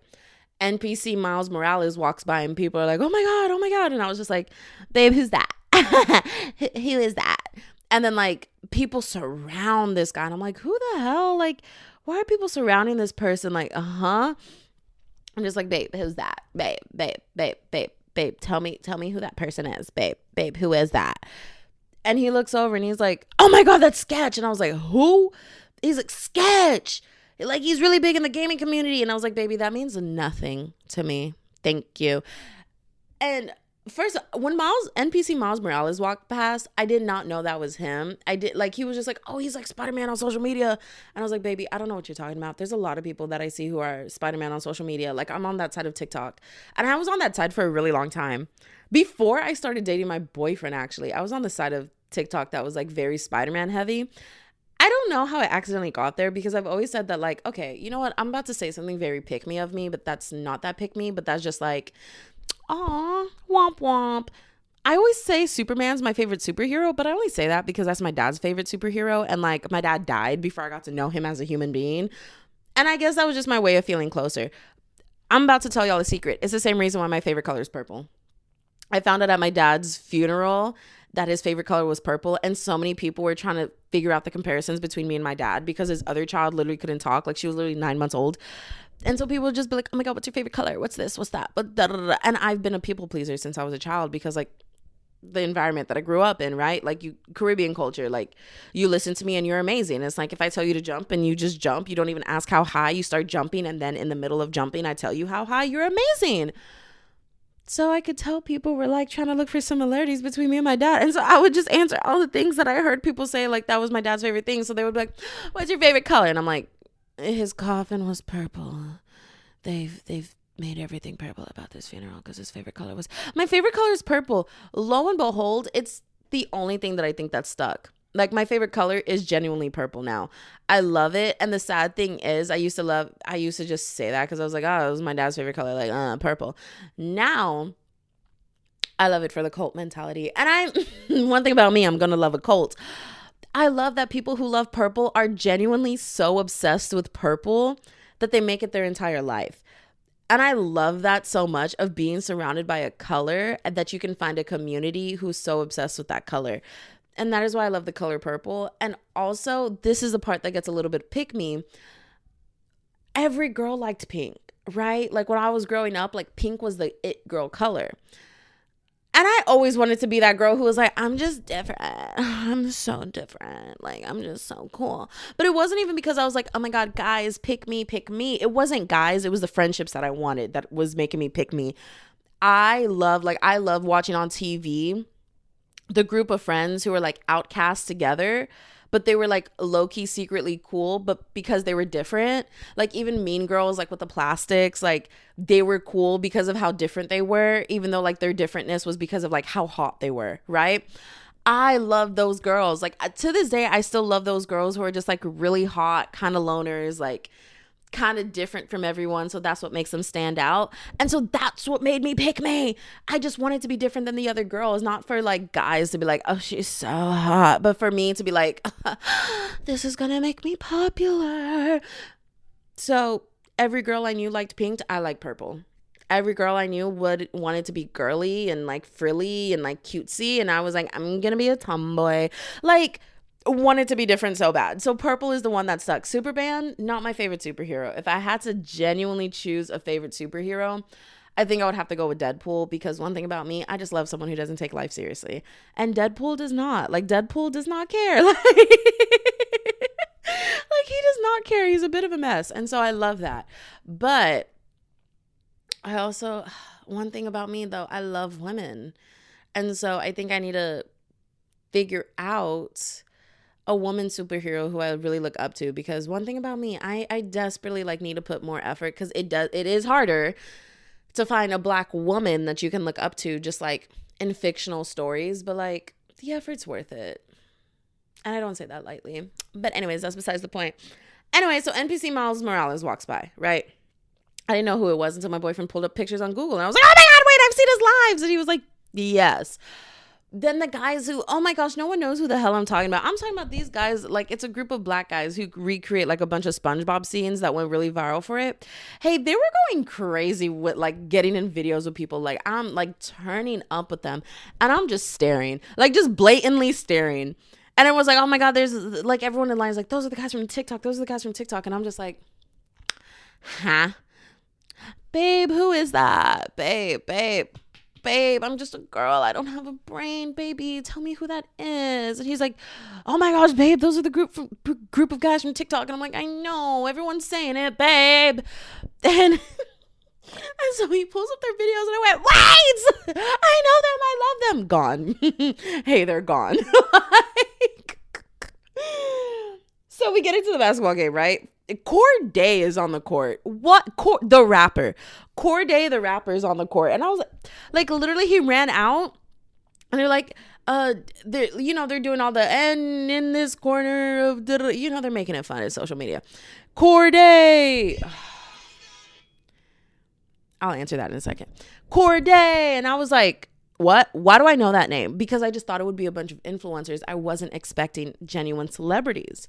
NPC Miles Morales walks by and people are like, oh my God. And I was just like, babe, who's that? Who is that? And then like people surround this guy and I'm like, who the hell? Like, why are people surrounding this person? Like, I'm just like, babe, who's that? Babe, tell me who that person is. Babe, who is that? And he looks over and he's like, oh my God, that's Sketch. And I was like, who? He's like, Sketch. Like, he's really big in the gaming community. And I was like, baby, that means nothing to me. Thank you. And first, when NPC Miles Morales walked past, I did not know that was him. He was just like, oh, he's like Spider-Man on social media. And I was like, baby, I don't know what you're talking about. There's a lot of people that I see who are Spider-Man on social media. Like, I'm on that side of TikTok. And I was on that side for a really long time. Before I started dating my boyfriend, actually, I was on the side of TikTok that was like very Spider-Man heavy. I don't know how I accidentally got there because I've always said that like, okay, you know what? I'm about to say something very pick-me of me, but that's not that pick-me, but that's just like, aw, womp womp. I always say Superman's my favorite superhero, but I only say that because that's my dad's favorite superhero. And like my dad died before I got to know him as a human being. And I guess that was just my way of feeling closer. I'm about to tell y'all a secret. It's the same reason why my favorite color is purple. I found out at my dad's funeral that his favorite color was purple. And so many people were trying to figure out the comparisons between me and my dad because his other child literally couldn't talk. Like she was literally 9 months old. And so people would just be like, oh my God, what's your favorite color? What's this? What's that? But and I've been a people pleaser since I was a child because like the environment that I grew up in, right? Like Caribbean culture, like you listen to me and you're amazing. It's like if I tell you to jump and you just jump, you don't even ask how high, you start jumping. And then in the middle of jumping, I tell you how high, you're amazing. So I could tell people were like trying to look for similarities between me and my dad. And so I would just answer all the things that I heard people say, like that was my dad's favorite thing. So they would be like, what's your favorite color? And I'm like, his coffin was purple. They've made everything purple about this funeral because his favorite color was... My favorite color is purple. Lo and behold, it's the only thing that I think that's stuck. Like my favorite color is genuinely purple now. I love it. And the sad thing is I used to just say that because I was like, oh, it was my dad's favorite color, like purple. Now I love it for the cult mentality. And one thing about me, I'm going to love a cult. I love that people who love purple are genuinely so obsessed with purple that they make it their entire life. And I love that so much of being surrounded by a color that you can find a community who's so obsessed with that color. And that is why I love the color purple. And also, this is the part that gets a little bit pick me. Every girl liked pink, right? Like when I was growing up, like pink was the it girl color. And I always wanted to be that girl who was like, I'm just different. I'm so different. Like, I'm just so cool. But it wasn't even because I was like, oh my God, guys, pick me, pick me. It wasn't guys. It was the friendships that I wanted that was making me pick me. I love watching on TV the group of friends who were like outcasts together, but they were like low-key secretly cool, but because they were different. Like even Mean Girls, like with the plastics, like they were cool because of how different they were, even though like their differentness was because of like how hot they were, right? I love those girls. Like to this day, I still love those girls who are just like really hot, kind of loners, like kind of different from everyone. So that's what makes them stand out. And so that's what made me pick me. I just wanted to be different than the other girls, not for like guys to be like, oh, she's so hot, but for me to be like, this is gonna make me popular. So every girl I knew liked pink. I like purple. Every girl I knew wanted to be girly and like frilly and like cutesy. And I was like, I'm gonna be a tomboy. Like, wanted to be different so bad. So purple is the one that stuck. Superman, not my favorite superhero. If I had to genuinely choose a favorite superhero, I think I would have to go with Deadpool, because one thing about me, I just love someone who doesn't take life seriously. And Deadpool does not. Like, Deadpool does not care. Like he does not care. He's a bit of a mess. And so I love that. But I also, one thing about me though, I love women. And so I think I need to figure out a woman superhero who I really look up to, because one thing about me, I desperately like need to put more effort, because it is harder to find a Black woman that you can look up to just like in fictional stories, but like the effort's worth it. And I don't say that lightly. But anyways, that's besides the point. Anyway, so NPC Miles Morales walks by, right? I didn't know who it was until my boyfriend pulled up pictures on Google. And I was like, oh my God, wait, I've seen his lives. And he was like, yes. Then the guys who, oh my gosh, no one knows who the hell I'm talking about. I'm talking about these guys, like it's a group of black guys who recreate like a bunch of SpongeBob scenes that went really viral for it. Hey, they were going crazy with like getting in videos with people. Like I'm like turning up with them and I'm just staring, like just blatantly staring. And it was like, oh my God, there's like everyone in line is like, those are the guys from TikTok. Those are the guys from TikTok. And I'm just like, huh? Babe, who is that? Babe, I'm just a girl. I don't have a brain, baby. Tell me who that is. And he's like, oh my gosh, babe, those are the group of guys from TikTok. And I'm like, I know, everyone's saying it, babe. And so he pulls up their videos and I went, wait, I know them. I love them. Gone. Hey, they're gone. So we get into the basketball game, right? Corday is on the court. What? The rapper. Corday, the rapper, is on the court. And I was like, literally, he ran out. And they're like, they're doing all the, and in this corner of, they're making it fun. It's social media. Corday. I'll answer that in a second. Corday. And I was like, what? Why do I know that name? Because I just thought it would be a bunch of influencers. I wasn't expecting genuine celebrities.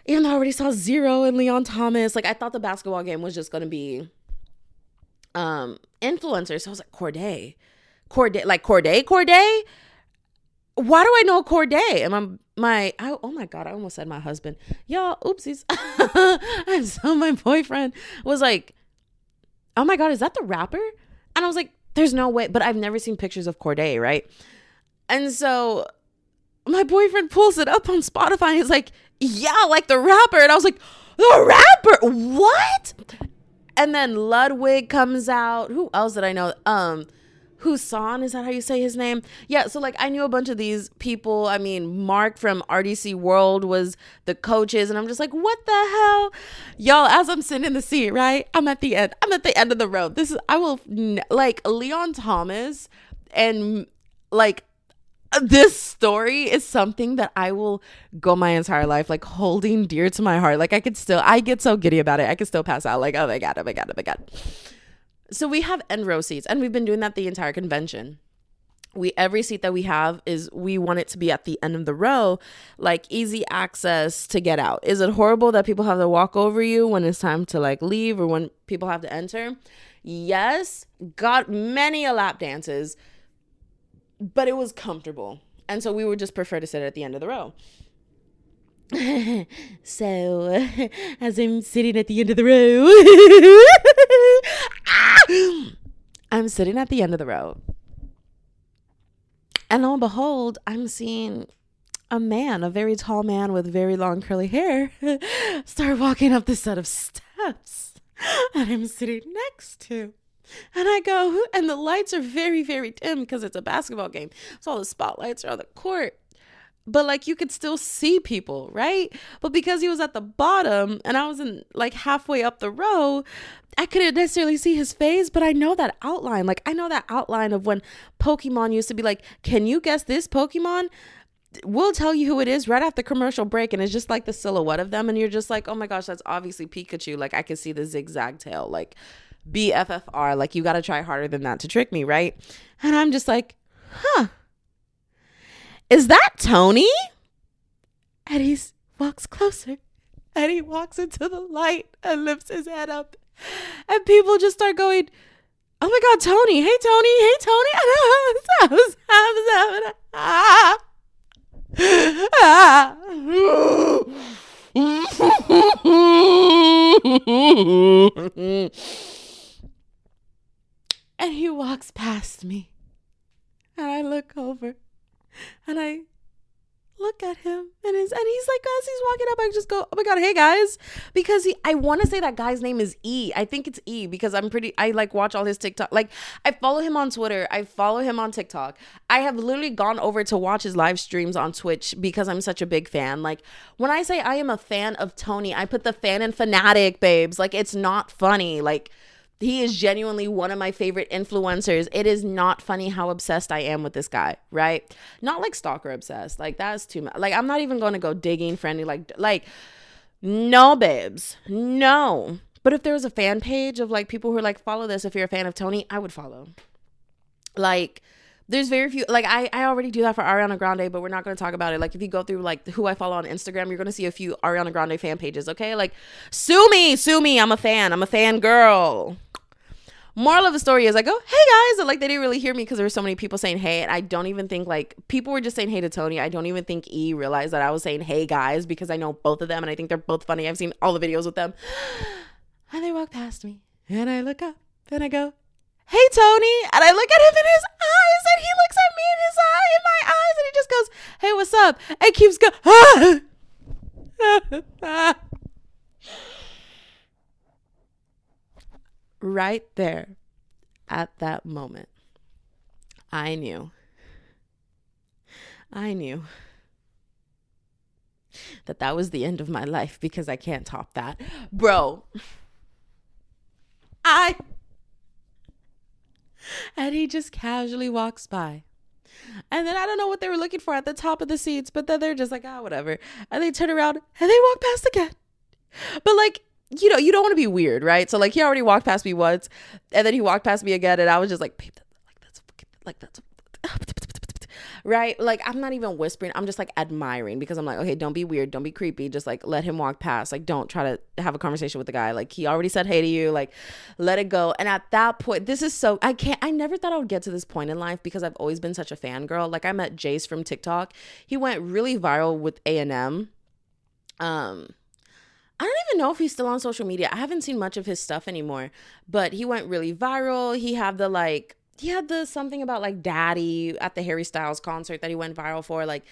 Even though I already saw Zero and Leon Thomas, like I thought the basketball game was just gonna be influencers. So I was like, Corday, like Corday. Why do I know Corday? And oh my God, I almost said my husband. Y'all, oopsies. And so my boyfriend was like, oh my God, is that the rapper? And I was like, there's no way. But I've never seen pictures of Corday, right? And so my boyfriend pulls it up on Spotify and he's like, yeah, like the rapper. And I was like, the rapper? What? And then Ludwig comes out. Who else did I know? Husan, is that how you say his name? Yeah, so like I knew a bunch of these people. I mean, Mark from RDC World was the coaches, and I'm just like, what the hell? Y'all, as I'm sitting in the seat, right? I'm at the end of the road. Like Leon Thomas and like this story is something that I will go my entire life like holding dear to my heart. Like I get so giddy about it. I could still pass out like, oh my God. So we have end row seats, and we've been doing that the entire convention. Every seat that we have we want it to be at the end of the row, like easy access to get out. Is it horrible that people have to walk over you when it's time to like leave or when people have to enter? Yes, got many a lap dances, but it was comfortable. And so we would just prefer to sit at the end of the row. So as I'm sitting at the end of the row, I'm sitting at the end of the row. And lo and behold, I'm seeing a very tall man with very long curly hair start walking up the set of steps that I'm sitting next to. And I go, and the lights are very, very dim because it's a basketball game. So all the spotlights are on the court. But like you could still see people, right? But because he was at the bottom and I was in like halfway up the row, I couldn't necessarily see his face, but I know that outline. Like I know that outline of when Pokemon used to be like, can you guess this Pokemon? We'll tell you who it is right after commercial break. And it's just like the silhouette of them. And you're just like, oh my gosh, that's obviously Pikachu. Like I can see the zigzag tail, like BFFR. Like you got to try harder than that to trick me, right? And I'm just like, huh. Is that Tony? And he walks closer and he walks into the light and lifts his head up. And people just start going, oh my God, Tony. Hey, Tony. Hey, Tony. And he walks past me. And I look over. And I look at him and he's like, as he's walking up, I just go, oh my God, hey guys. Because I want to say that guy's name is E. I think it's E because I like watch all his TikTok. Like I follow him on Twitter. I follow him on TikTok. I have literally gone over to watch his live streams on Twitch because I'm such a big fan. Like when I say I am a fan of Tony, I put the fan in fanatic, babes. Like it's not funny. Like he is genuinely one of my favorite influencers. It is not funny how obsessed I am with this guy, right? Not like stalker obsessed. Like that's too much. Like I'm not even going to go digging for any like no, babes. No. But if there was a fan page of like people who are like, follow this if you're a fan of Tony, I would follow. Like, there's very few, like I already do that for Ariana Grande, but we're not going to talk about it. Like, if you go through like who I follow on Instagram, you're going to see a few Ariana Grande fan pages, okay? Like, sue me. I'm a fan girl. Moral of the story is I go, hey guys, and like they didn't really hear me because there were so many people saying hey, and I don't even think like people were just saying hey to Tony. I don't even think E realized that I was saying hey guys, because I know both of them and I think they're both funny. I've seen all the videos with them. And they walk past me and I look up and I go, hey Tony, and I look at him in his eyes and he looks at me in my eyes and he just goes, hey, what's up? And keeps going right there at that moment, I knew that was the end of my life, because I can't top that. Bro, and he just casually walks by. And then I don't know what they were looking for at the top of the seats, but then they're just like, whatever. And they turn around and they walk past again. But like, you know, you don't want to be weird, right? So like he already walked past me once and then he walked past me again and I was just like, babe, that's right? Like, I'm not even whispering. I'm just like admiring, because I'm like, okay, don't be weird. Don't be creepy. Just like let him walk past. Like, don't try to have a conversation with the guy. Like, he already said hey to you. Like, let it go. And at that point, this is so, I never thought I would get to this point in life, because I've always been such a fangirl. Like, I met Jace from TikTok. He went really viral with A&M. I don't even know if he's still on social media. I haven't seen much of his stuff anymore, but he went really viral. He had the something about like daddy at the Harry Styles concert that he went viral for. Like,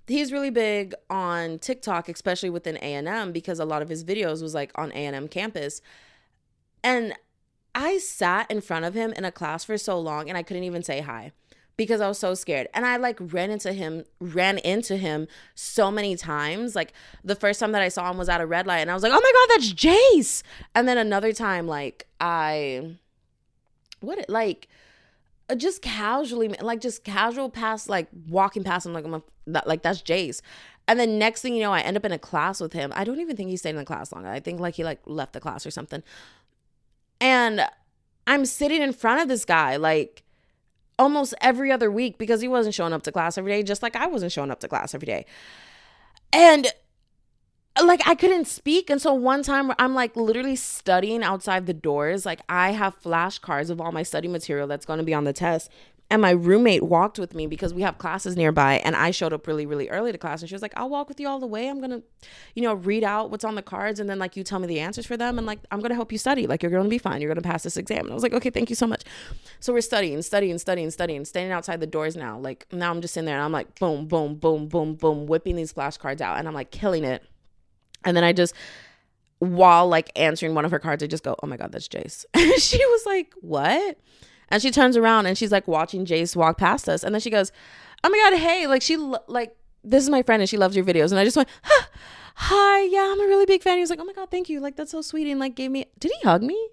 he's really big on TikTok, especially within A&M, because a lot of his videos was like on A&M campus. And I sat in front of him in a class for so long and I couldn't even say hi, because I was so scared. And I like ran into him so many times. Like, the first time that I saw him was at a red light and I was like, oh my God, that's Jace. And then another time, like, just casual past, like walking past him, like that's Jace. And then next thing you know, I end up in a class with him. I don't even think he stayed in the class long. I think like he like left the class or something. And I'm sitting in front of this guy like almost every other week, because he wasn't showing up to class every day, just like I wasn't showing up to class every day. And like, I couldn't speak. And so one time I'm like literally studying outside the doors. Like, I have flashcards of all my study material that's going to be on the test. And my roommate walked with me because we have classes nearby. And I showed up really, really early to class. And she was like, I'll walk with you all the way. I'm going to, read out what's on the cards. And then like, you tell me the answers for them. And like, I'm going to help you study. Like, you're going to be fine. You're going to pass this exam. And I was like, okay, thank you so much. So we're studying, standing outside the doors now. Like, now I'm just in there and I'm like, boom, boom, boom, boom, boom, whipping these flashcards out. And I'm like killing it. And then I just, while like answering one of her cards, I just go, oh my God, that's Jace. And she was like, what? And she turns around and she's like watching Jace walk past us. And then she goes, oh my God, hey, like this is my friend and she loves your videos. And I just went, hi, yeah, I'm a really big fan. He was like, oh my God, thank you. Like, that's so sweet. And like did he hug me?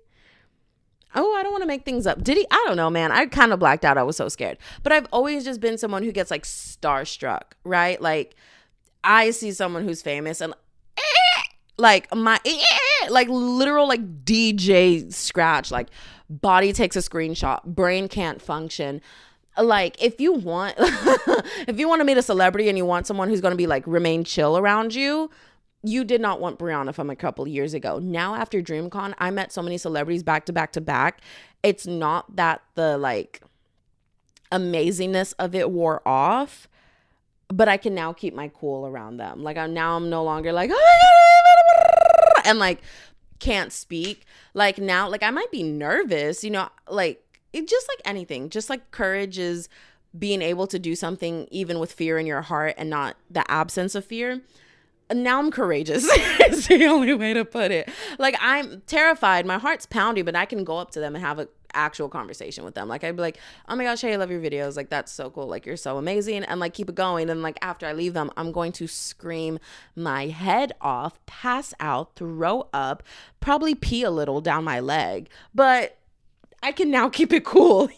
Oh, I don't want to make things up. Did he? I don't know, man. I kind of blacked out. I was so scared. But I've always just been someone who gets like starstruck, right? Like, I see someone who's famous and like like literal like DJ scratch, like body takes a screenshot, brain can't function. Like, if you want to meet a celebrity and you want someone who's going to be like remain chill around you, you did not want Brianna from a couple years ago. Now after DreamCon, I met so many celebrities back to back to back. It's not that the like amazingness of it wore off, but I can now keep my cool around them. Like, I'm no longer like, oh my God, and like can't speak. Like, now, like, I might be nervous, like it just like anything, just like courage is being able to do something even with fear in your heart and not the absence of fear. Now I'm courageous. It's the only way to put it. Like, I'm terrified. My heart's pounding, but I can go up to them and have an actual conversation with them. Like, I'd be like, oh my gosh, hey, I love your videos. Like, that's so cool. Like, you're so amazing. And like, keep it going. And like, after I leave them, I'm going to scream my head off, pass out, throw up, probably pee a little down my leg. But I can now keep it cool,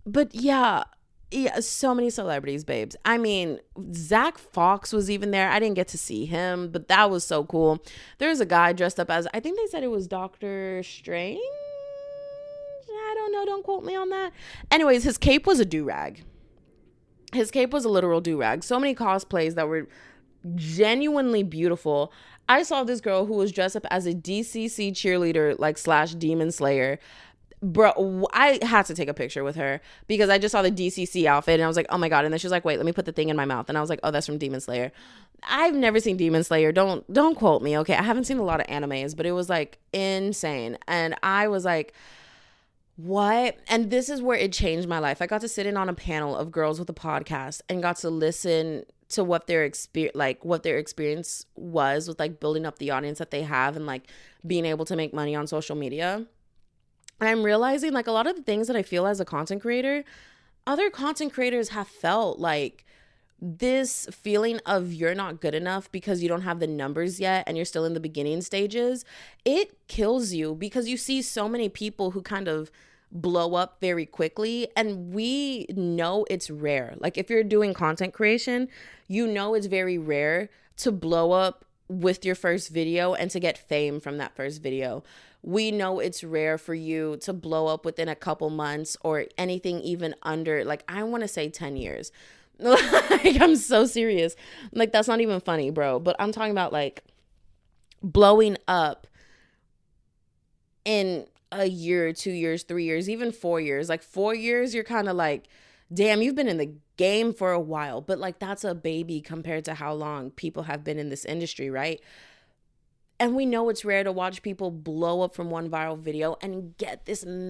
But yeah, Yeah, so many celebrities, babes. I mean, Zach Fox was even there. I didn't get to see him, but that was so cool. There's a guy dressed up as, I think they said it was Doctor Strange. I don't know. Don't quote me on that. Anyways, his cape was a do-rag. His cape was a literal do-rag. So many cosplays that were genuinely beautiful. I saw this girl who was dressed up as a DCC cheerleader, like / demon slayer. Bro, I had to take a picture with her because I just saw the DCC outfit and I was like, oh my God. And then she was like, wait, let me put the thing in my mouth. And I was like, oh, that's from Demon Slayer. I've never seen Demon Slayer. Don't quote me, okay? I haven't seen a lot of animes, but it was like insane. And I was like, what? And this is where it changed my life. I got to sit in on a panel of girls with a podcast and got to listen to what their experience was with like building up the audience that they have and like being able to make money on social media. And I'm realizing like a lot of the things that I feel as a content creator, other content creators have felt, like this feeling of you're not good enough because you don't have the numbers yet and you're still in the beginning stages. It kills you because you see so many people who kind of blow up very quickly, and we know it's rare. Like if you're doing content creation, you know it's very rare to blow up with your first video and to get fame from that first video. We know it's rare for you to blow up within a couple months or anything even under, like, I want to say 10 years. Like, I'm so serious. Like, that's not even funny, bro. But I'm talking about, like, blowing up in a year, 2 years, 3 years, even 4 years. Like, 4 years, you're kind of like, damn, you've been in the game for a while. But, like, that's a baby compared to how long people have been in this industry, right? And we know it's rare to watch people blow up from one viral video and get this